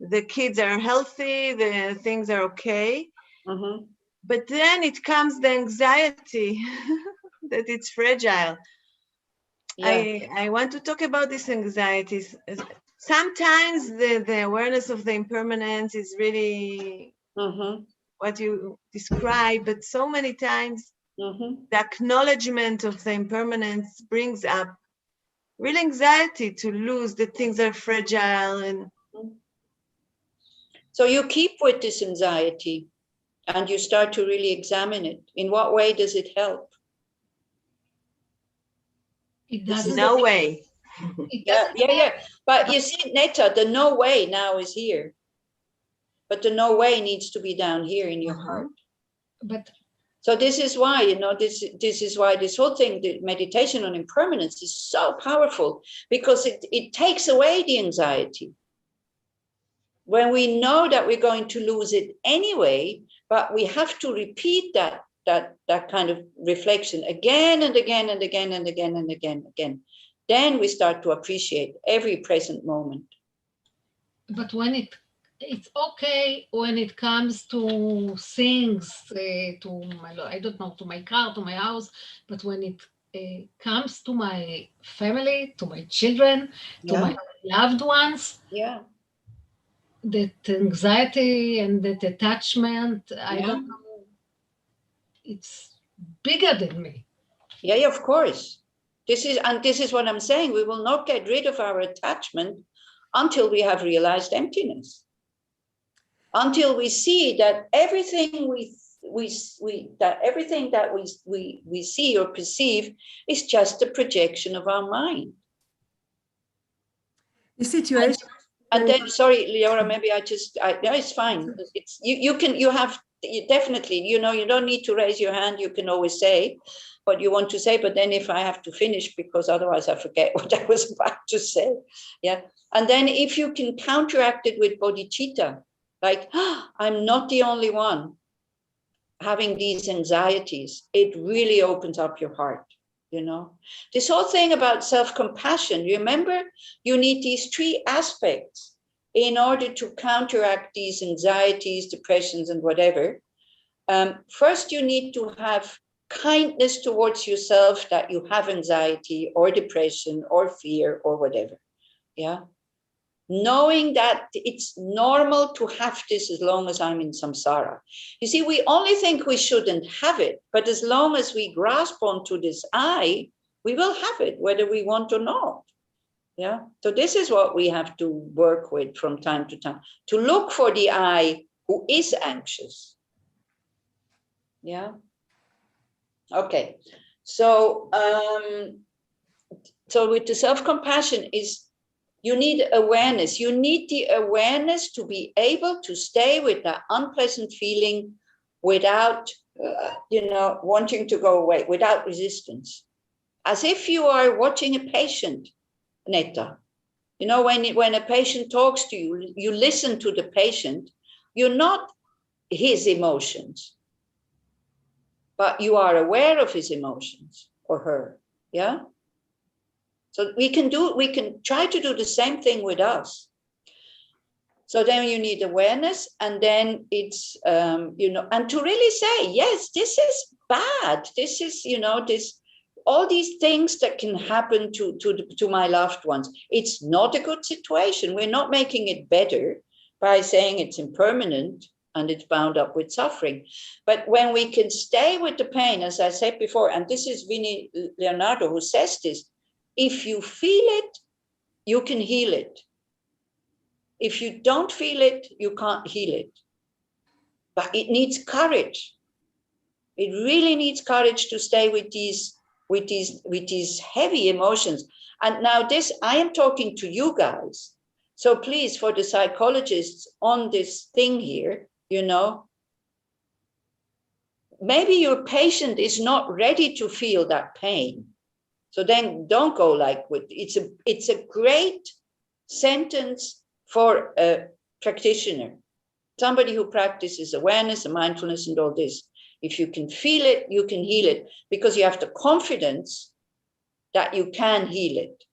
the kids are healthy, the things are okay. But then it comes the anxiety that it's fragile. Yeah. I want to talk about these anxieties. Sometimes the awareness of the impermanence is really what you describe, but so many times the acknowledgement of the impermanence brings up real anxiety to lose, that things are fragile. And so you keep with this anxiety and you start to really examine it. In what way does it help? It doesn't. No way. Yeah. But you see, Netta, the no way now is here. But the no way needs to be down here in your heart. But so this is why, this is why this whole thing, the meditation on impermanence, is so powerful, because it takes away the anxiety. When we know that we're going to lose it anyway, but we have to repeat that kind of reflection again and again and again and again and again and again. Then we start to appreciate every present moment. But when it's okay when it comes to things, to my, I don't know, to my car, to my house, but when it comes to my family, to my children, to my loved ones, that anxiety and that attachment, I don't know, it's bigger than me. Yeah, of course. This is what I'm saying. We will not get rid of our attachment until we have realized emptiness. Until we see that everything we see or perceive is just a projection of our mind. The situation. And then, sorry, Leora, maybe no, it's fine. It's you definitely, you don't need to raise your hand. You can always say, what you want to say, but then if I have to finish, because otherwise I forget what I was about to say. Yeah. And then if you can counteract it with bodhicitta, like, I'm not the only one having these anxieties, it really opens up your heart. You know, this whole thing about self-compassion, remember, you need these three aspects in order to counteract these anxieties, depressions, and whatever. First, you need to have kindness towards yourself that you have anxiety or depression or fear or whatever. Yeah. Knowing that it's normal to have this as long as I'm in samsara. You see, we only think we shouldn't have it, but as long as we grasp onto this I, we will have it, whether we want or not. Yeah. So this is what we have to work with from time to time, to look for the I who is anxious. Yeah. Okay. So, so with the self-compassion is, you need awareness. You need the awareness to be able to stay with that unpleasant feeling without, wanting to go away, without resistance. As if you are watching a patient, Netta. You know, when a patient talks to you, you listen to the patient. You're not his emotions, but you are aware of his emotions, or her. Yeah. So we can try to do the same thing with us. So then you need awareness, and then it's, and to really say, yes, this is bad. This is, all these things that can happen to my loved ones. It's not a good situation. We're not making it better by saying it's impermanent and it's bound up with suffering. But when we can stay with the pain, as I said before, and this is Vinny Leonardo who says this, if you feel it, you can heal it. If you don't feel it, you can't heal it. But it needs courage. It really needs courage to stay with these heavy emotions. And now this, I am talking to you guys. So please, for the psychologists on this thing here, maybe your patient is not ready to feel that pain. So then don't go like with, it's a great sentence for a practitioner, somebody who practices awareness and mindfulness and all this. If you can feel it, you can heal it, because you have the confidence that you can heal it.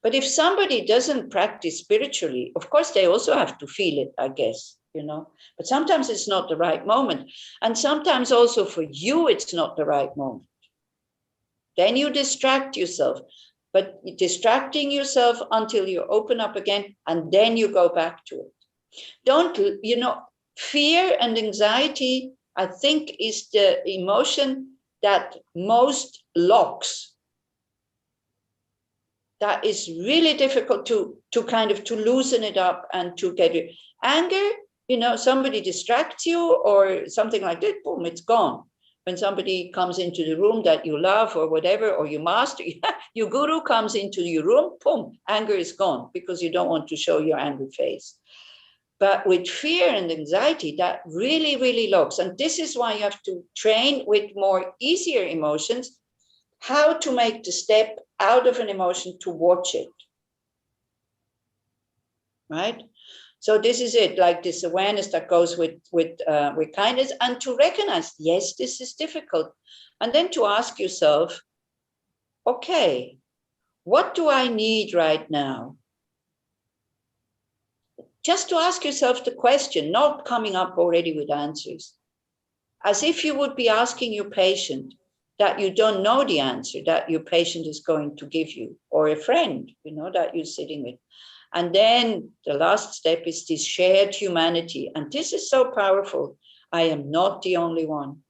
But if somebody doesn't practice spiritually, of course, they also have to feel it, I guess, but sometimes it's not the right moment. And sometimes also for you, it's not the right moment. Then you distract yourself, but distracting yourself until you open up again, and then you go back to it. Don't, fear and anxiety, I think, is the emotion that most locks. That is really difficult to loosen it up and to get it. Anger, somebody distracts you or something like that, boom, it's gone. When somebody comes into the room that you love or whatever, or you master, your guru comes into your room, boom, anger is gone, because you don't want to show your angry face. But with fear and anxiety, that really, really locks. And this is why you have to train with more easier emotions, how to make the step out of an emotion to watch it. Right? So this is it, like this awareness that goes with kindness, and to recognize, yes, this is difficult. And then to ask yourself, okay, what do I need right now? Just to ask yourself the question, not coming up already with answers. As if you would be asking your patient that you don't know the answer that your patient is going to give you, or a friend, that you're sitting with. And then the last step is this shared humanity. And this is so powerful. I am not the only one.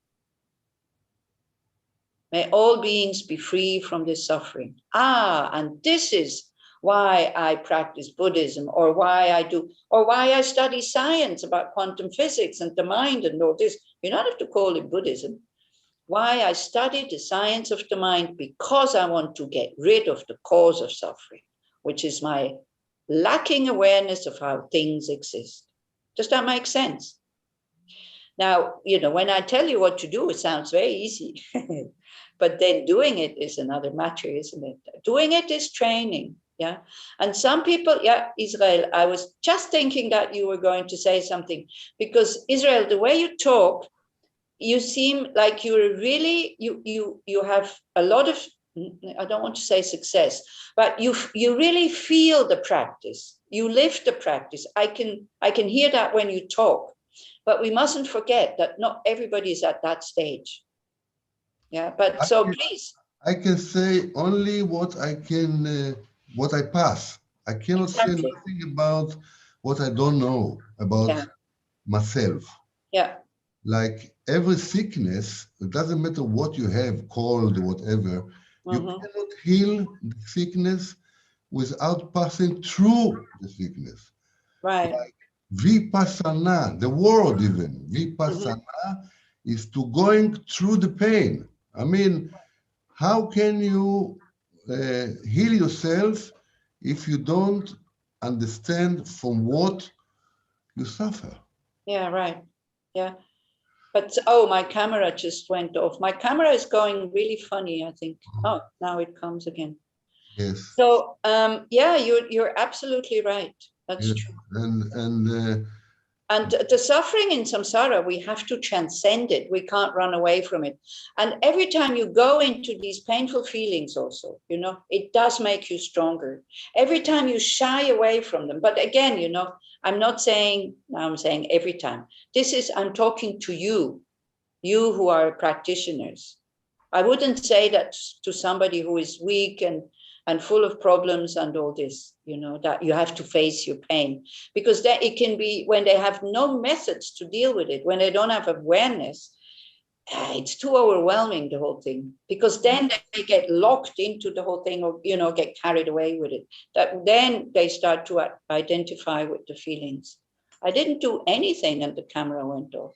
May all beings be free from this suffering. And this is why I practice Buddhism, or why I study science about quantum physics and the mind and all this. You don't have to call it Buddhism. Why I study the science of the mind, because I want to get rid of the cause of suffering, which is my lacking awareness of how things exist. Does that make sense? Now, you know, when I tell you what to do, it sounds very easy. But then doing it is another matter, isn't it? Doing it is training. Yeah. And some people, yeah, Israel, I was just thinking that you were going to say something, because Israel, the way you talk, you seem like you're really, you have a lot of, I don't want to say success, but you really feel the practice. You live the practice. I can hear that when you talk, but we mustn't forget that not everybody is at that stage. Yeah, but so please. I can say only what I can, what I pass. I cannot say nothing about what I don't know about myself. Yeah. Like every sickness, it doesn't matter what you have, cold or whatever, you cannot heal the sickness without passing through the sickness. Right. Like vipassana, the word even, vipassana is to going through the pain. I mean, how can you heal yourself if you don't understand from what you suffer? Yeah, right. Yeah. But, oh, my camera just went off. My camera is going really funny, I think. Oh, now it comes again. Yes. So, yeah, you're absolutely right. That's true. And the suffering in samsara, we have to transcend it. We can't run away from it. And every time you go into these painful feelings also, you know, it does make you stronger. Every time you shy away from them. But again, you know, I'm not saying, I'm saying every time. I'm talking to you who are practitioners. I wouldn't say that to somebody who is weak and full of problems and all this, you know, that you have to face your pain, because that it can be when they have no methods to deal with it, when they don't have awareness, it's too overwhelming, the whole thing, because then they get locked into the whole thing, or, you know, get carried away with it. That then they start to identify with the feelings. I didn't do anything and the camera went off.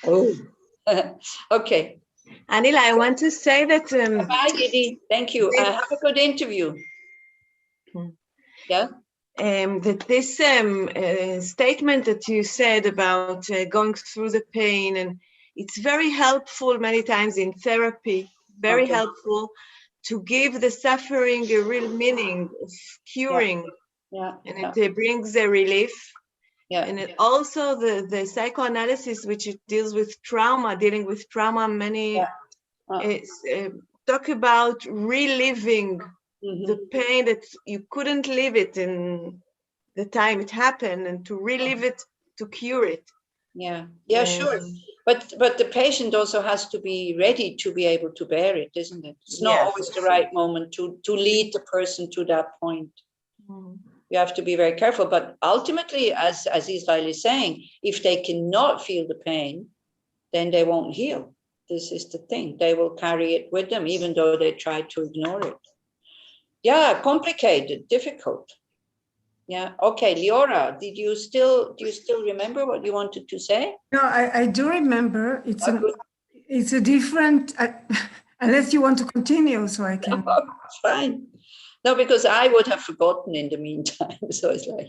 Oh, okay. Anila, I want to say that. Bye, Gidi. Thank you. Have a good interview. Yeah. That this statement that you said about going through the pain, and it's very helpful many times in therapy, very helpful to give the suffering a real meaning of curing. Yeah. And it brings a relief. Yeah. And it also the psychoanalysis, which it deals with trauma, dealing with trauma, many talk about reliving the pain that you couldn't live it in the time it happened, and to relive it, to cure it. Yeah, sure. But the patient also has to be ready to be able to bear it, isn't it? It's not always the right moment to lead the person to that point. You have to be very careful. But ultimately, as Israel is saying, if they cannot feel the pain, then they won't heal. This is the thing. They will carry it with them, even though they try to ignore it. Yeah, complicated, difficult. Yeah. Okay, Liora, do you still remember what you wanted to say? No, I do remember. It's a different. Unless you want to continue, so I can. No, it's fine. No, because I would have forgotten in the meantime. So it's like,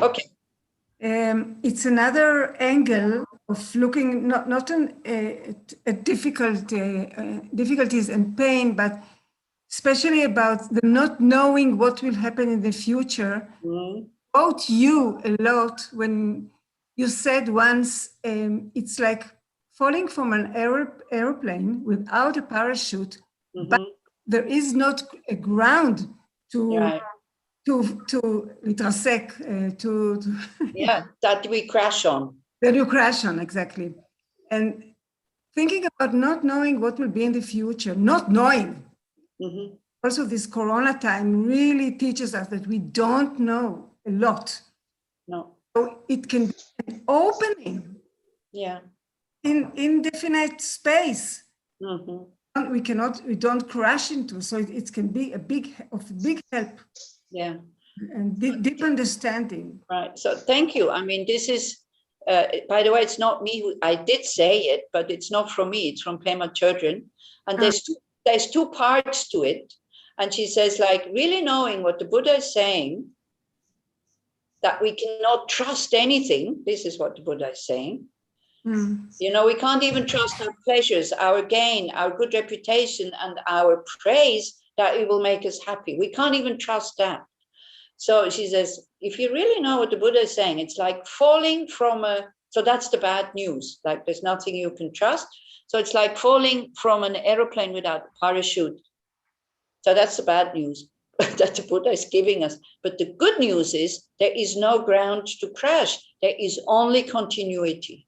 okay. It's another angle of looking not at difficulties and pain, but especially about the not knowing what will happen in the future. About you a lot when you said once, it's like falling from an airplane without a parachute, but there is not a ground to that we crash on. That you crash on, exactly. And thinking about not knowing what will be in the future, not knowing. Also, this Corona time really teaches us that we don't know a lot. No. So it can be an opening. Yeah. In indefinite space. We don't crash into. So it can be a big help. Yeah. And deep understanding. Right. So thank you. I mean, this is, by the way, it's not me I did say it, but it's not from me. It's from Pema Chodron. And there's two parts to it. And she says, like, really knowing what the Buddha is saying, that we cannot trust anything. This is what the Buddha is saying. You know, we can't even trust our pleasures, our gain, our good reputation, and our praise that it will make us happy. We can't even trust that. So she says, if you really know what the Buddha is saying, it's like falling from so that's the bad news. Like there's nothing you can trust. So it's like falling from an aeroplane without a parachute. So that's the bad news that the Buddha is giving us. But the good news is there is no ground to crash. There is only continuity.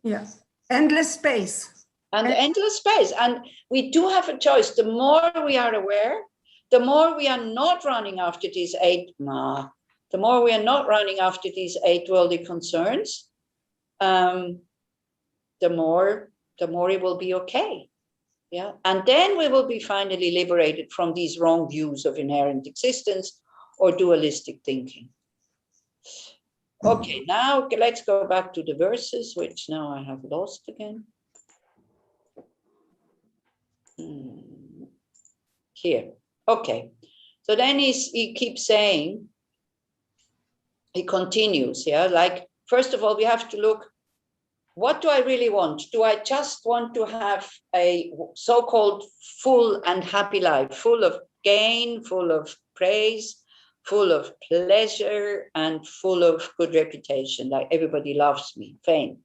Yeah, endless space. And endless space. And we do have a choice. The more we are aware, the more we are not running after these the more we are not running after these 8 worldly concerns, the more it will be okay. Yeah. And then we will be finally liberated from these wrong views of inherent existence or dualistic thinking. Okay, now let's go back to the verses, which now I have lost again. Here. Okay. So then he keeps saying, he continues, yeah, like, first of all, we have to look, what do I really want? Do I just want to have a so-called full and happy life, full of gain, full of praise, full of pleasure, and full of good reputation, like everybody loves me, fame?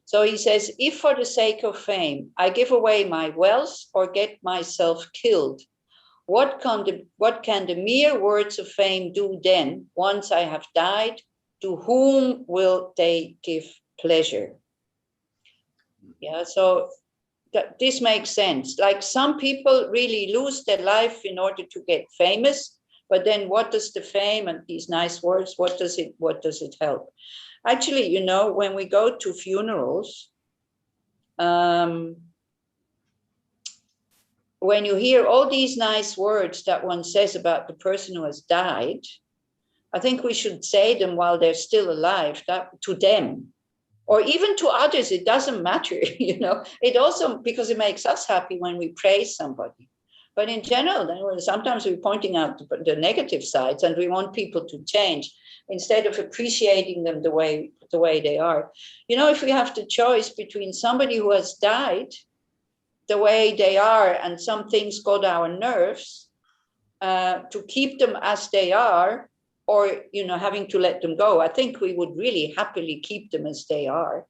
So he says, if for the sake of fame, I give away my wealth or get myself killed, what can the mere words of fame do then, once I have died? To whom will they give pleasure? Yeah, so this makes sense. Like some people really lose their life in order to get famous, but then what does the fame and these nice words, what does it help? Actually, you know, when we go to funerals, when you hear all these nice words that one says about the person who has died, I think we should say them while they're still alive, that to them, or even to others, it doesn't matter, you know. It also, because it makes us happy when we praise somebody. But in general, sometimes we're pointing out the negative sides and we want people to change instead of appreciating them the way they are. You know, if we have the choice between somebody who has died the way they are and some things got our nerves, to keep them as they are, or, you know, having to let them go, I think we would really happily keep them as they are,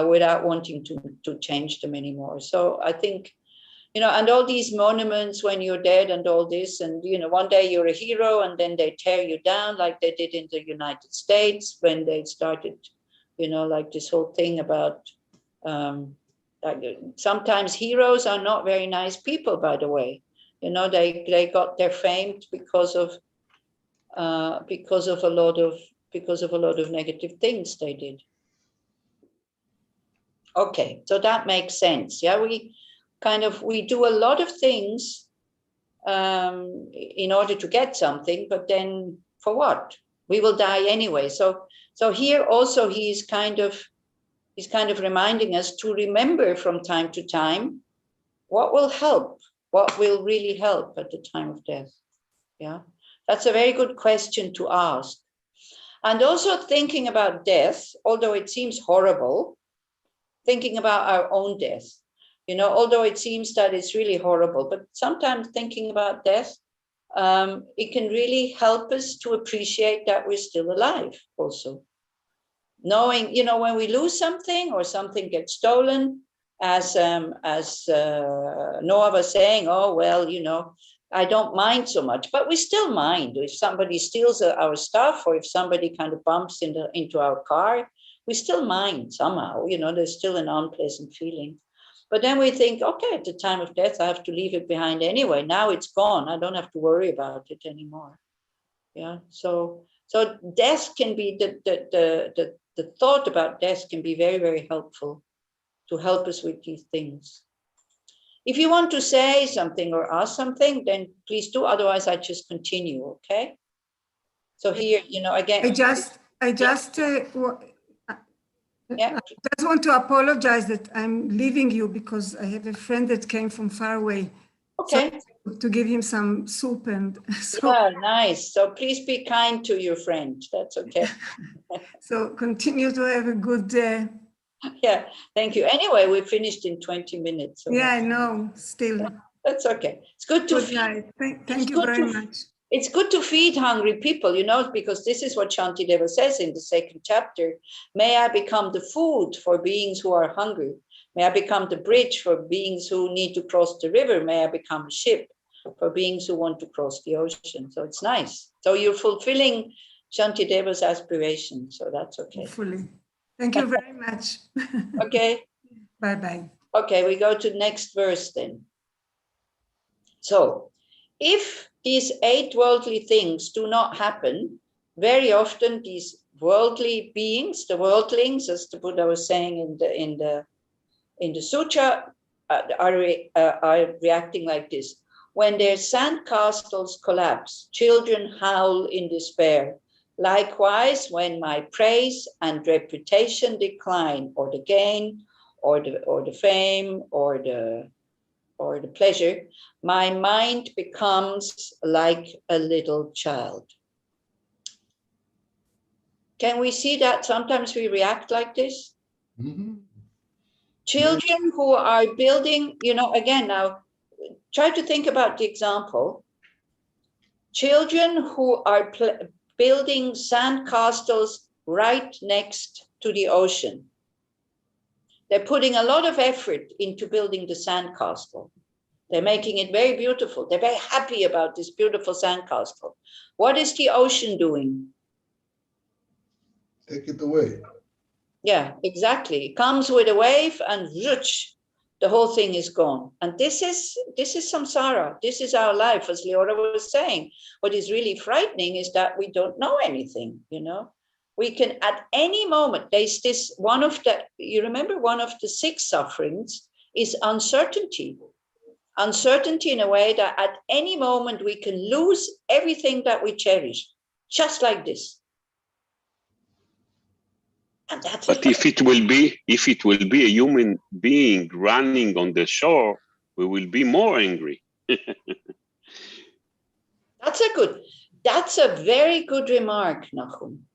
without wanting to change them anymore. So I think, you know, and all these monuments when you're dead and all this, and, you know, one day you're a hero and then they tear you down like they did in the United States when they started, you know, like this whole thing about, like sometimes heroes are not very nice people, by the way. You know, they got their fame because of a lot of negative things they did. Okay, so that makes sense. Yeah, we do a lot of things in order to get something, but then for what? We will die anyway. So here also he's kind of reminding us to remember from time to time what will help, what will really help at the time of death. Yeah, that's a very good question to ask. And also thinking about death, although it seems horrible, thinking about our own death, you know, although it seems that it's really horrible, but sometimes thinking about death, it can really help us to appreciate that we're still alive also. Knowing, you know, when we lose something or something gets stolen, as Noah was saying, oh, well, you know, I don't mind so much, but we still mind. If somebody steals our stuff, or if somebody kind of bumps into our car, we still mind somehow, you know, there's still an unpleasant feeling. But then we think, okay, at the time of death, I have to leave it behind anyway. Now it's gone. I don't have to worry about it anymore. Yeah, so death can be, the thought about death can be very, very helpful to help us with these things. If you want to say something or ask something, then please do. Otherwise, I just continue, okay? So here, you know, again. I just want to apologize that I'm leaving you because I have a friend that came from far away. Okay. So to give him some soup and so. Yeah, nice. So please be kind to your friend. That's okay. So continue to have a good Yeah, thank you. Anyway, we finished in 20 minutes. So Yeah, I know, still. that's okay. It's good to Good feed. night. Thank It's you good very to- much. It's good to feed hungry people, you know, because this is what Shantideva says in the second chapter. May I become the food for beings who are hungry. May I become the bridge for beings who need to cross the river. May I become a ship for beings who want to cross the ocean. So it's nice. So you're fulfilling Shantideva's aspiration. So that's okay. Hopefully. Thank you very much. Okay. Bye-bye. Okay, we go to next verse then. So if these 8 worldly things do not happen, very often these worldly beings, the worldlings, as the Buddha was saying in the sutra, are reacting like this. When their sandcastles collapse, children howl in despair. Likewise, when my praise and reputation decline, or the gain, or the fame, or the pleasure, my mind becomes like a little child. Can we see that sometimes we react like this? Mm-hmm. Children who are building, you know, again, now try to think about the example. Children who are building sandcastles right next to the ocean. They're putting a lot of effort into building the sandcastle. They're making it very beautiful. They're very happy about this beautiful sandcastle. What is the ocean doing? Take it away. Yeah, exactly. It comes with a wave and zhoosh, the whole thing is gone. And this is samsara. This is our life, as Leora was saying. What is really frightening is that we don't know anything, you know. We can, at any moment, there's this, one of the, you remember one of the 6 sufferings is uncertainty. Uncertainty in a way that at any moment we can lose everything that we cherish, just like this. And that's But if it will be a human being running on the shore, we will be more angry. That's a very good remark, Nachum.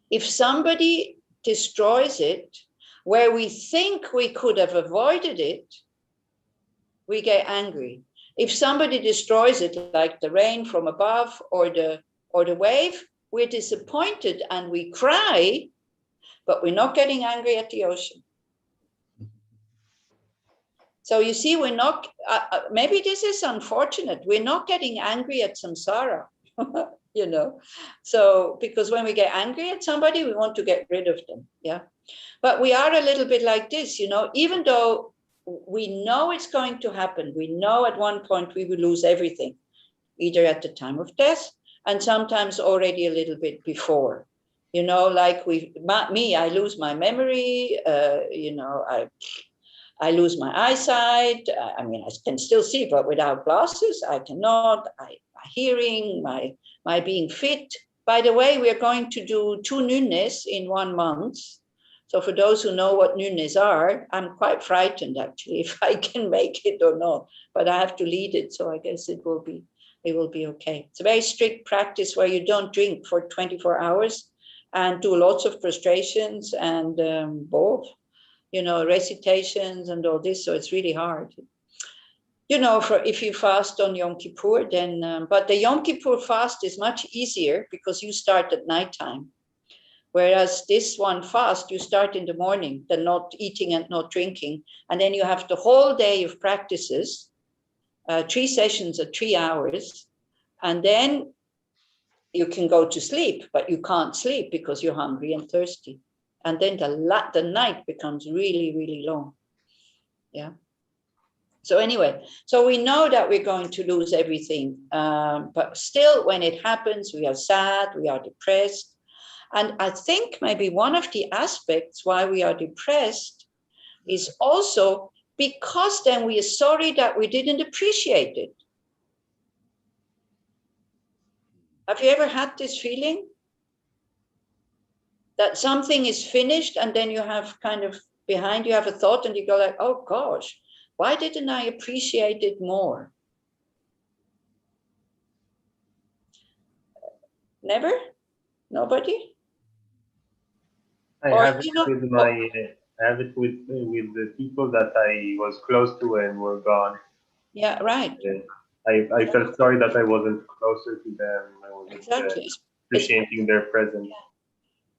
If somebody destroys it, where we think we could have avoided it, we get angry. If somebody destroys it, like the rain from above or the wave, we're disappointed and we cry, but we're not getting angry at the ocean. So you see, we're not, maybe this is unfortunate, we're not getting angry at samsara, you know. So, because when we get angry at somebody, we want to get rid of them, yeah. But we are a little bit like this, you know, even though we know it's going to happen, we know at one point we will lose everything, either at the time of death and sometimes already a little bit before. You know, like I lose my memory, you know, I lose my eyesight. I mean, I can still see, but without glasses, I cannot. My hearing, my being fit. By the way, we are going to do 2 nunes in 1 month. So for those who know what nunes are, I'm quite frightened actually if I can make it or not. But I have to lead it, so I guess it will be okay. It's a very strict practice where you don't drink for 24 hours and do lots of prostrations and both, you know, recitations and all this. So it's really hard. You know, if you fast on Yom Kippur, then, but the Yom Kippur fast is much easier because you start at nighttime. Whereas this one fast, you start in the morning, the not eating and not drinking. And then you have the whole day of practices, 3 sessions at 3 hours. And then you can go to sleep, but you can't sleep because you're hungry and thirsty. And then the night becomes really, really long. Yeah. So anyway, so we know that we're going to lose everything. But still, when it happens, we are sad, we are depressed. And I think maybe one of the aspects why we are depressed is also because then we are sorry that we didn't appreciate it. Have you ever had this feeling? That something is finished and then you have kind of behind you have a thought and you go like, oh gosh, why didn't I appreciate it more? Never? Nobody? I Or, have it with my, I have it with the people that I was close to and were gone. yeah, right. I felt sorry that I wasn't closer to them. I wasn't Exactly. appreciating their presence.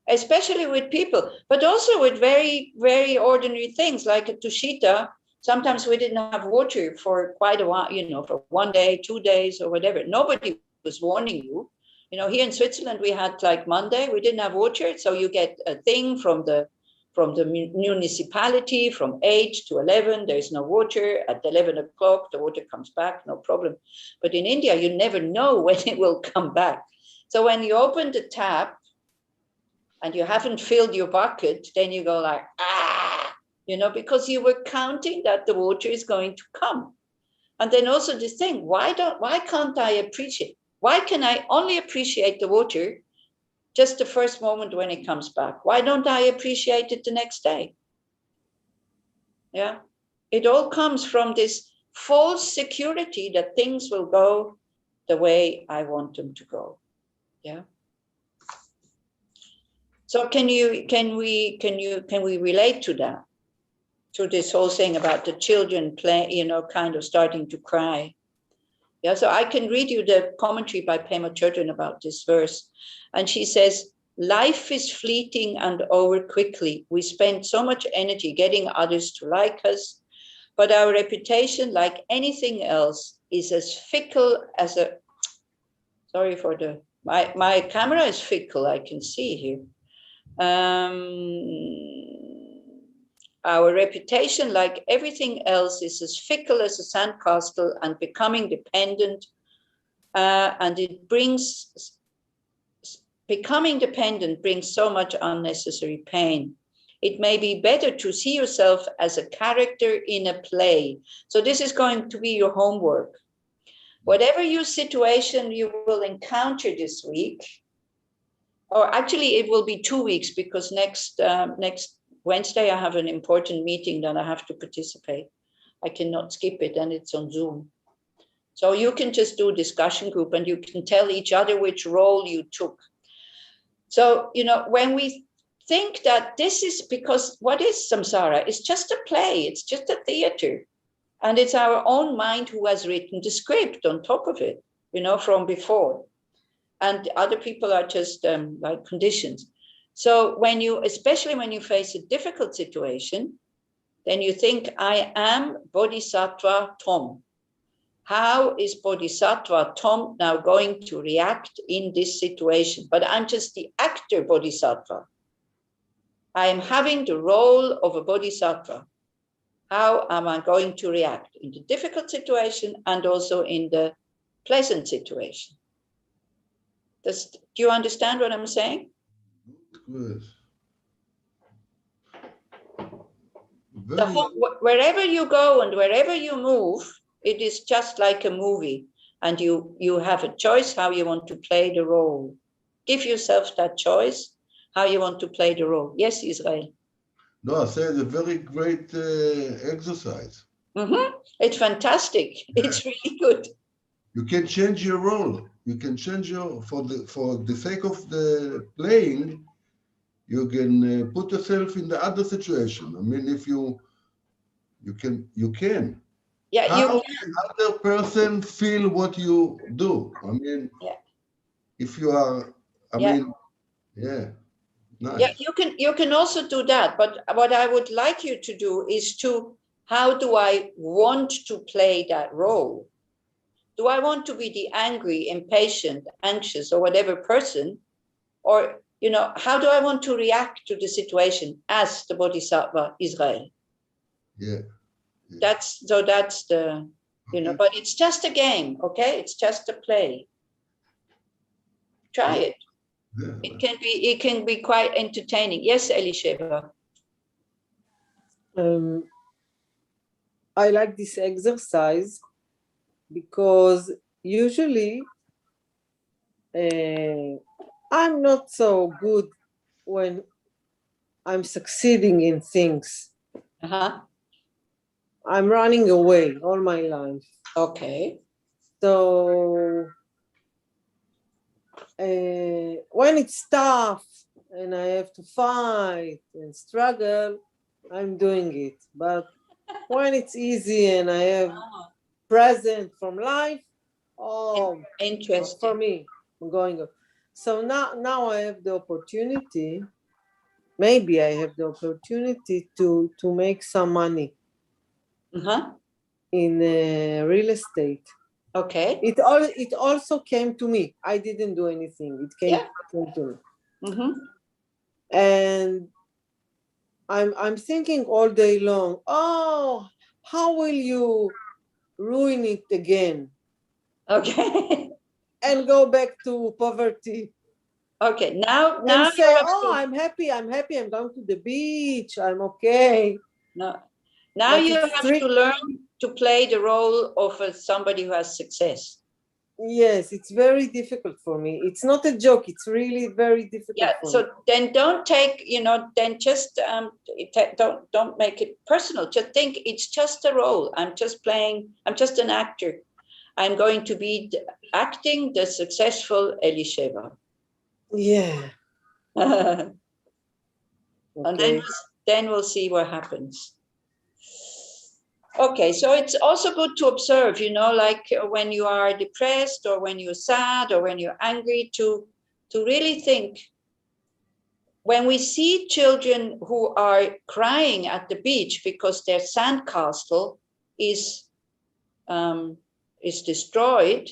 Especially with people, but also with very, very ordinary things like a Tushita. Sometimes we didn't have water for quite a while, you know, for 1 day, 2 days or whatever. Nobody was warning you. You know, here in Switzerland, we had like Monday, we didn't have water. So you get a thing from the municipality from 8 to 11, there's no water. At 11 o'clock, the water comes back, no problem. But in India, you never know when it will come back. So when you open the tap, and you haven't filled your bucket, then you go like, you know, because you were counting that the water is going to come. And then also this thing, why can't I appreciate? Why can I only appreciate the water just the first moment when it comes back? Why don't I appreciate it the next day? Yeah, it all comes from this false security that things will go the way I want them to go. Yeah. So can we relate to that? To this whole thing about the children play, you know, kind of starting to cry. Yeah, so I can read you the commentary by Pema Chodron about this verse. And she says, life is fleeting and over quickly. We spend so much energy getting others to like us, but our reputation, like anything else, is as fickle as a, sorry for the, my camera is fickle, I can see here. Our reputation, like everything else, is as fickle as a sandcastle and becoming dependent. And becoming dependent brings so much unnecessary pain. It may be better to see yourself as a character in a play. So this is going to be your homework. Whatever your situation you will encounter this week, or actually it will be 2 weeks, because next Wednesday I have an important meeting that I have to participate. I cannot skip it, and it's on Zoom. So you can just do a discussion group and you can tell each other which role you took. So, you know, when we think that this is, because what is samsara? It's just a play, it's just a theater. And it's our own mind who has written the script on top of it, you know, from before. And other people are just like conditions. So when you, especially when you face a difficult situation, then you think, I am Bodhisattva Tom. How is Bodhisattva Tom now going to react in this situation? But I'm just the actor Bodhisattva. I am having the role of a Bodhisattva. How am I going to react in the difficult situation and also in the pleasant situation? Do you understand what I'm saying? Good. Wherever you go and wherever you move, it is just like a movie, and you have a choice how you want to play the role. Give yourself that choice, how you want to play the role. Yes, Israel? No, I say it's a very great exercise. Mm-hmm. It's fantastic. Yeah. It's really good. You can change your role. You can change your, for the sake of the playing, you can put yourself in the other situation. I mean, if you can. Yeah, how you can. The other person feel what you do. I mean, yeah. If you are, I mean, yeah, nice. Yeah, you can also do that. But what I would like you to do is to, how do I want to play that role? Do I want to be the angry, impatient, anxious, or whatever person? Or, you know, how do I want to react to the situation as the Bodhisattva Israel? Yeah. That's the, you know, but it's just a game, okay? It's just a play. Try it. Yeah. It can be quite entertaining. Yes, Elisheva. I like this exercise because usually I'm not so good when I'm succeeding in things. Uh-huh. I'm running away all my life. Okay. So when it's tough, and I have to fight and struggle, I'm doing it. But when it's easy and I have present from life, oh, Interesting. for me, I'm going. So now I have the opportunity. Maybe I have the opportunity to make some money in real estate. Okay. It also came to me. I didn't do anything. It came to me. And I'm thinking all day long, oh, how will you ruin it again? Okay. And go back to poverty. Okay, now And say, you oh, I'm happy, I'm going to the beach, I'm okay. No. Now But you have to learn to play the role of somebody who has success. Yes, it's very difficult for me. It's not a joke. It's really very difficult for so me. then don't take, then just don't make it personal. Just think it's just a role. I'm just playing, I'm just an actor. I'm going to be acting the successful Elisheva. Yeah. And then we'll see what happens. Okay, so it's also good to observe, like when you are depressed or when you're sad or when you're angry, to really think. When we see children who are crying at the beach because their sandcastle is destroyed,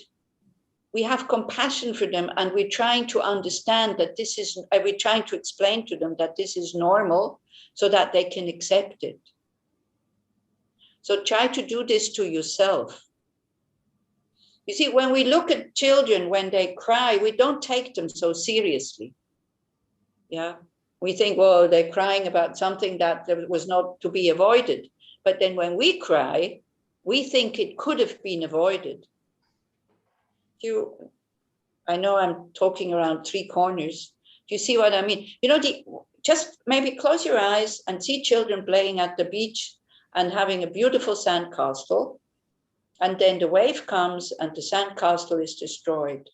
we have compassion for them, and we're trying to understand that we're trying to explain to them that this is normal so that they can accept it. So try to do this to yourself. You see, when we look at children, when they cry, we don't take them so seriously. Yeah. We think, well, they're crying about something that was not to be avoided. But then when we cry, we think it could have been avoided. I know I'm talking around three corners. Do you see what I mean? Just maybe close your eyes and see children playing at the beach and having a beautiful sandcastle. And then the wave comes and the sandcastle is destroyed.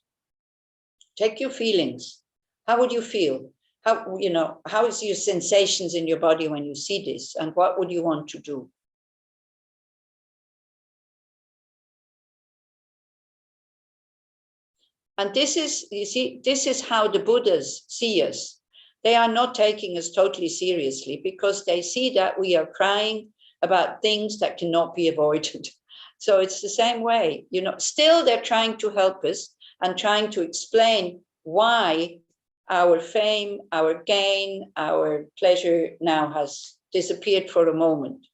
Check your feelings. How would you feel? How is your sensations in your body when you see this? And what would you want to do? And this is how the Buddhas see us. They are not taking us totally seriously because they see that we are crying about things that cannot be avoided. So it's the same way, still they're trying to help us and trying to explain why our fame, our gain, our pleasure now has disappeared for a moment.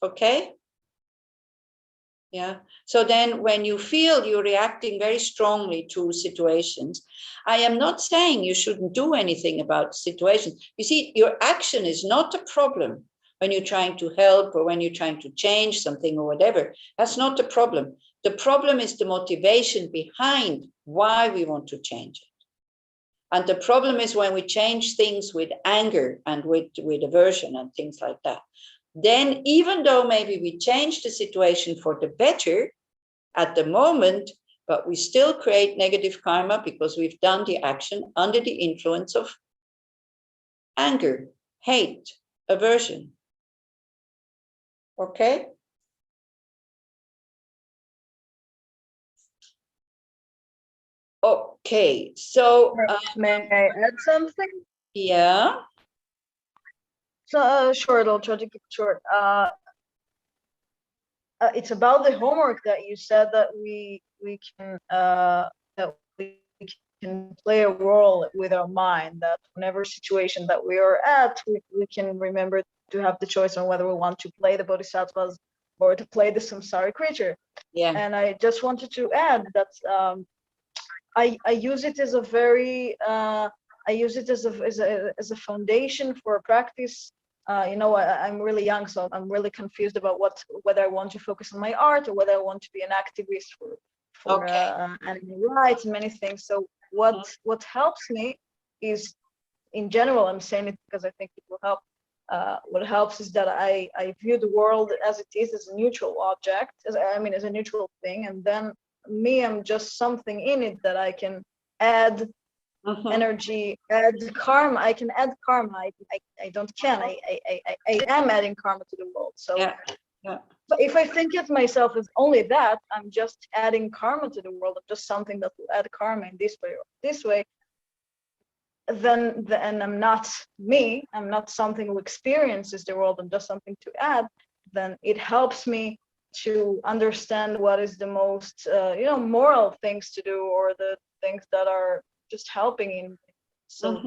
Okay? Yeah. So then when you feel you're reacting very strongly to situations, I am not saying you shouldn't do anything about situations. You see, your action is not a problem when you're trying to help or when you're trying to change something or whatever. That's not the problem. The problem is the motivation behind why we want to change it. And the problem is when we change things with anger and with aversion and things like that. Then even though maybe we change the situation for the better at the moment, but we still create negative karma because we've done the action under the influence of anger, hate, aversion. Okay? Okay, so... may I add something? Yeah. So short, I'll try to keep it short. It's about the homework that you said that we can play a role with our mind, that whenever situation that we are at, we can remember to have the choice on whether we want to play the bodhisattvas or to play the samsara creature. Yeah. And I just wanted to add that I use it as a very I use it as a foundation for practice. I'm really young, so I'm really confused about whether I want to focus on my art or whether I want to be an activist for animal rights and many things. So what helps me is, in general, I'm saying it because I think it will help. What helps is that I view the world as it is, as a neutral object, as a neutral thing, and then I'm just something in it that I can add energy, add karma. I can add karma. I don't can. I am adding karma to the world. So but if I think of myself as only that, I'm just adding karma to the world, of just something that will add karma in this way or this way, then I'm not me, I'm not something who experiences the world, I'm just something to add, then it helps me to understand what is the most moral things to do, or the things that are just helping in. So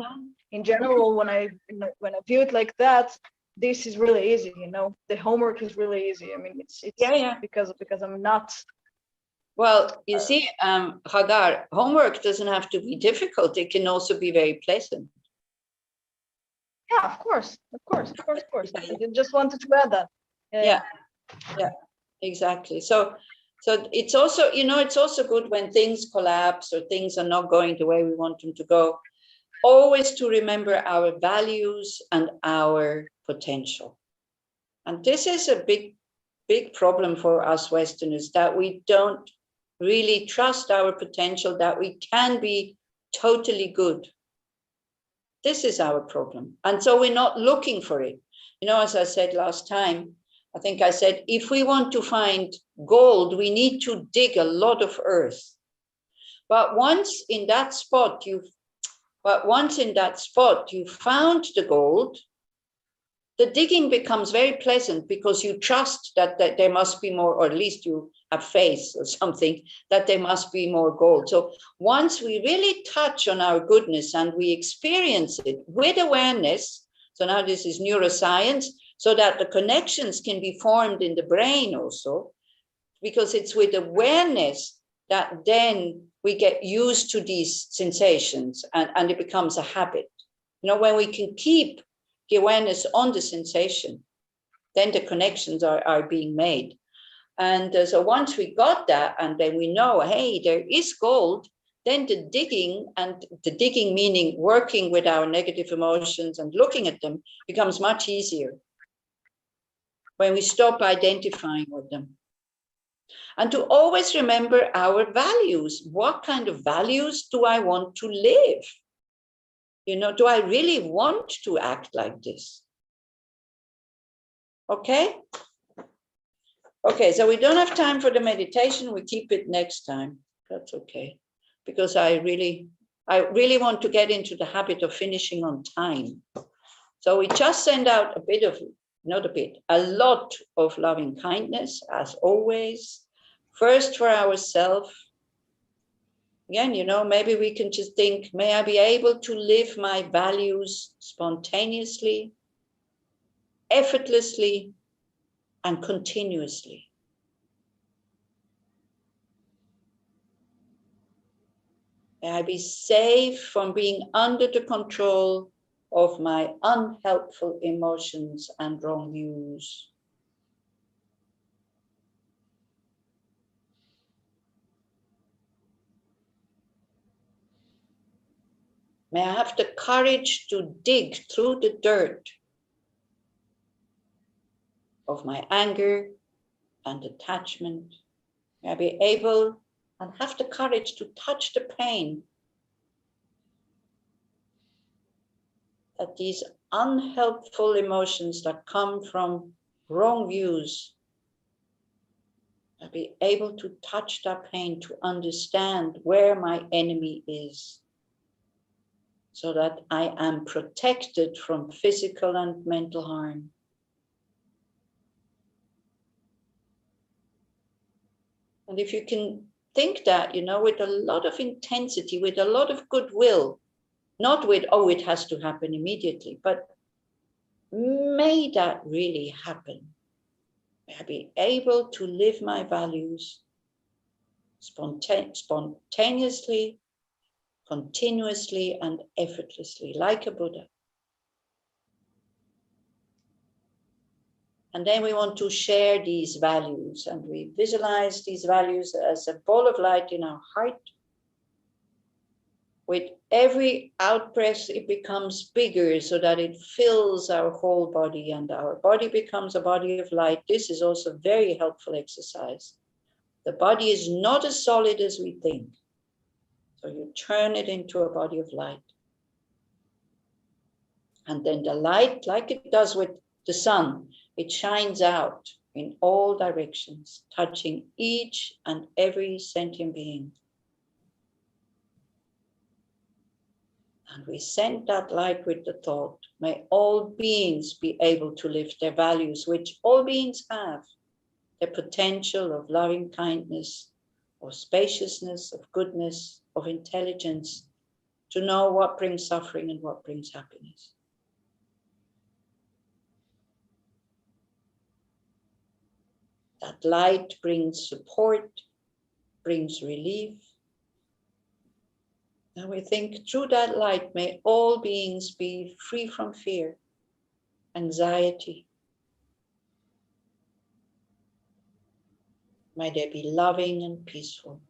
in general, when I view it like that, this is really easy, the homework is really easy. I mean, it's because I'm not. Well, you see, Hagar, homework doesn't have to be difficult. It can also be very pleasant. Yeah, of course. I just wanted to add that. Yeah, exactly. So it's also, it's also good when things collapse or things are not going the way we want them to go, always to remember our values and our potential. And this is a big problem for us Westerners, that we don't really trust our potential, that we can be totally good. This is our problem. And so we're not looking for it. As I said last time, I think I said, if we want to find gold, we need to dig a lot of earth. But once in that spot you found the gold, the digging becomes very pleasant, because you trust that there must be more, or at least you have faith or something, that there must be more gold. So once we really touch on our goodness and we experience it with awareness, so now this is neuroscience, so that the connections can be formed in the brain also, because it's with awareness that then we get used to these sensations, and it becomes a habit. When we can keep the awareness on the sensation, then the connections are being made. And so once we got that, and then we know, hey, there is gold, then the digging meaning working with our negative emotions and looking at them, becomes much easier when we stop identifying with them. And to always remember our values. What kind of values do I want to live? Do I really want to act like this? Okay? Okay, so we don't have time for the meditation. We keep it next time. That's okay. Because I really want to get into the habit of finishing on time. So we just send out a lot of loving kindness, as always. First for ourselves. Again, maybe we can just think, may I be able to live my values spontaneously, effortlessly, and continuously. May I be safe from being under the control of my unhelpful emotions and wrong views. May I have the courage to dig through the dirt of my anger and attachment. May I be able and have the courage to touch the pain that these unhelpful emotions that come from wrong views, I'll be able to touch that pain, to understand where my enemy is, so that I am protected from physical and mental harm. And if you can think that, with a lot of intensity, with a lot of goodwill, not with, oh, it has to happen immediately, but may that really happen. May I be able to live my values spontaneously, continuously, and effortlessly, like a Buddha. And then we want to share these values, and we visualize these values as a ball of light in our heart. With every out-breath, it becomes bigger so that it fills our whole body, and our body becomes a body of light. This is also a very helpful exercise. The body is not as solid as we think. So you turn it into a body of light. And then the light, like it does with the sun, it shines out in all directions, touching each and every sentient being. And we send that light with the thought, may all beings be able to live their values, which all beings have, their potential of loving kindness, of spaciousness, of goodness, of intelligence, to know what brings suffering and what brings happiness. That light brings support, brings relief. And we think through that light, may all beings be free from fear, anxiety. May they be loving and peaceful.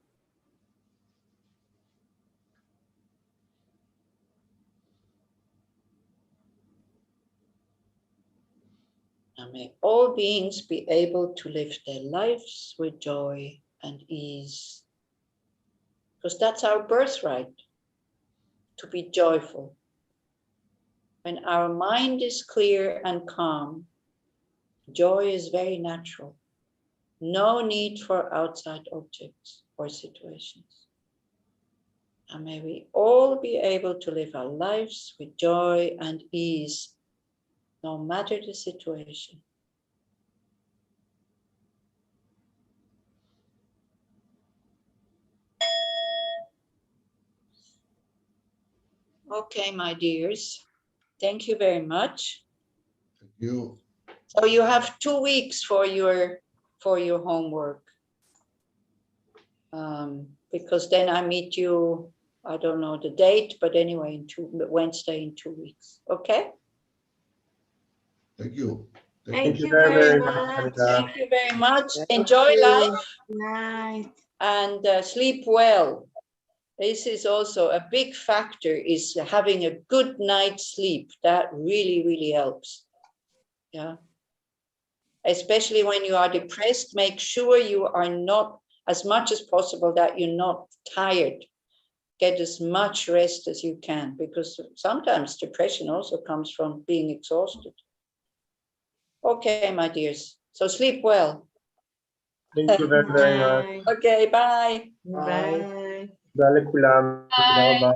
And may all beings be able to live their lives with joy and ease. Because that's our birthright, to be joyful. When our mind is clear and calm, joy is very natural. No need for outside objects or situations. And may we all be able to live our lives with joy and ease, no matter the situation. Okay, my dears, thank you very much. Thank you. So you have 2 weeks for your homework. Because then I meet you, I don't know the date, but anyway, Wednesday in 2 weeks. Okay? Thank you. Thank you very much. Thank you very much. Thank Enjoy you. life Night. and sleep well. This is also a big factor, is having a good night's sleep. That really, really helps. Yeah. Especially when you are depressed, make sure you are not, as much as possible, that you're not tired. Get as much rest as you can, because sometimes depression also comes from being exhausted. Okay, my dears. So sleep well. Thank you very, very much. Okay, bye. Bye. תודה לכולם, תודה רבה.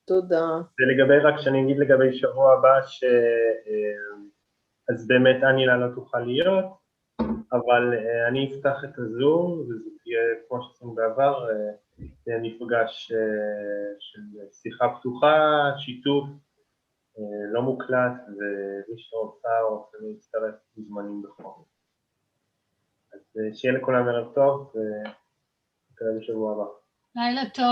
תודה. ולגבי, רק שאני אגיד לגבי שבוע הבא, אז באמת אני לא תוכל להיות, אבל אני אפתח את הזום, וזה תהיה כמו שעשינו בעבר, זה מפגש של שיחה פתוחה, שיתוף, לא מוקלט, ומי שרוצה או רוצה להצטרף מוזמנים בחור. אז שיהיה לכולם ערב טוב, ונתראה בשבוע הבא. לילה טוב.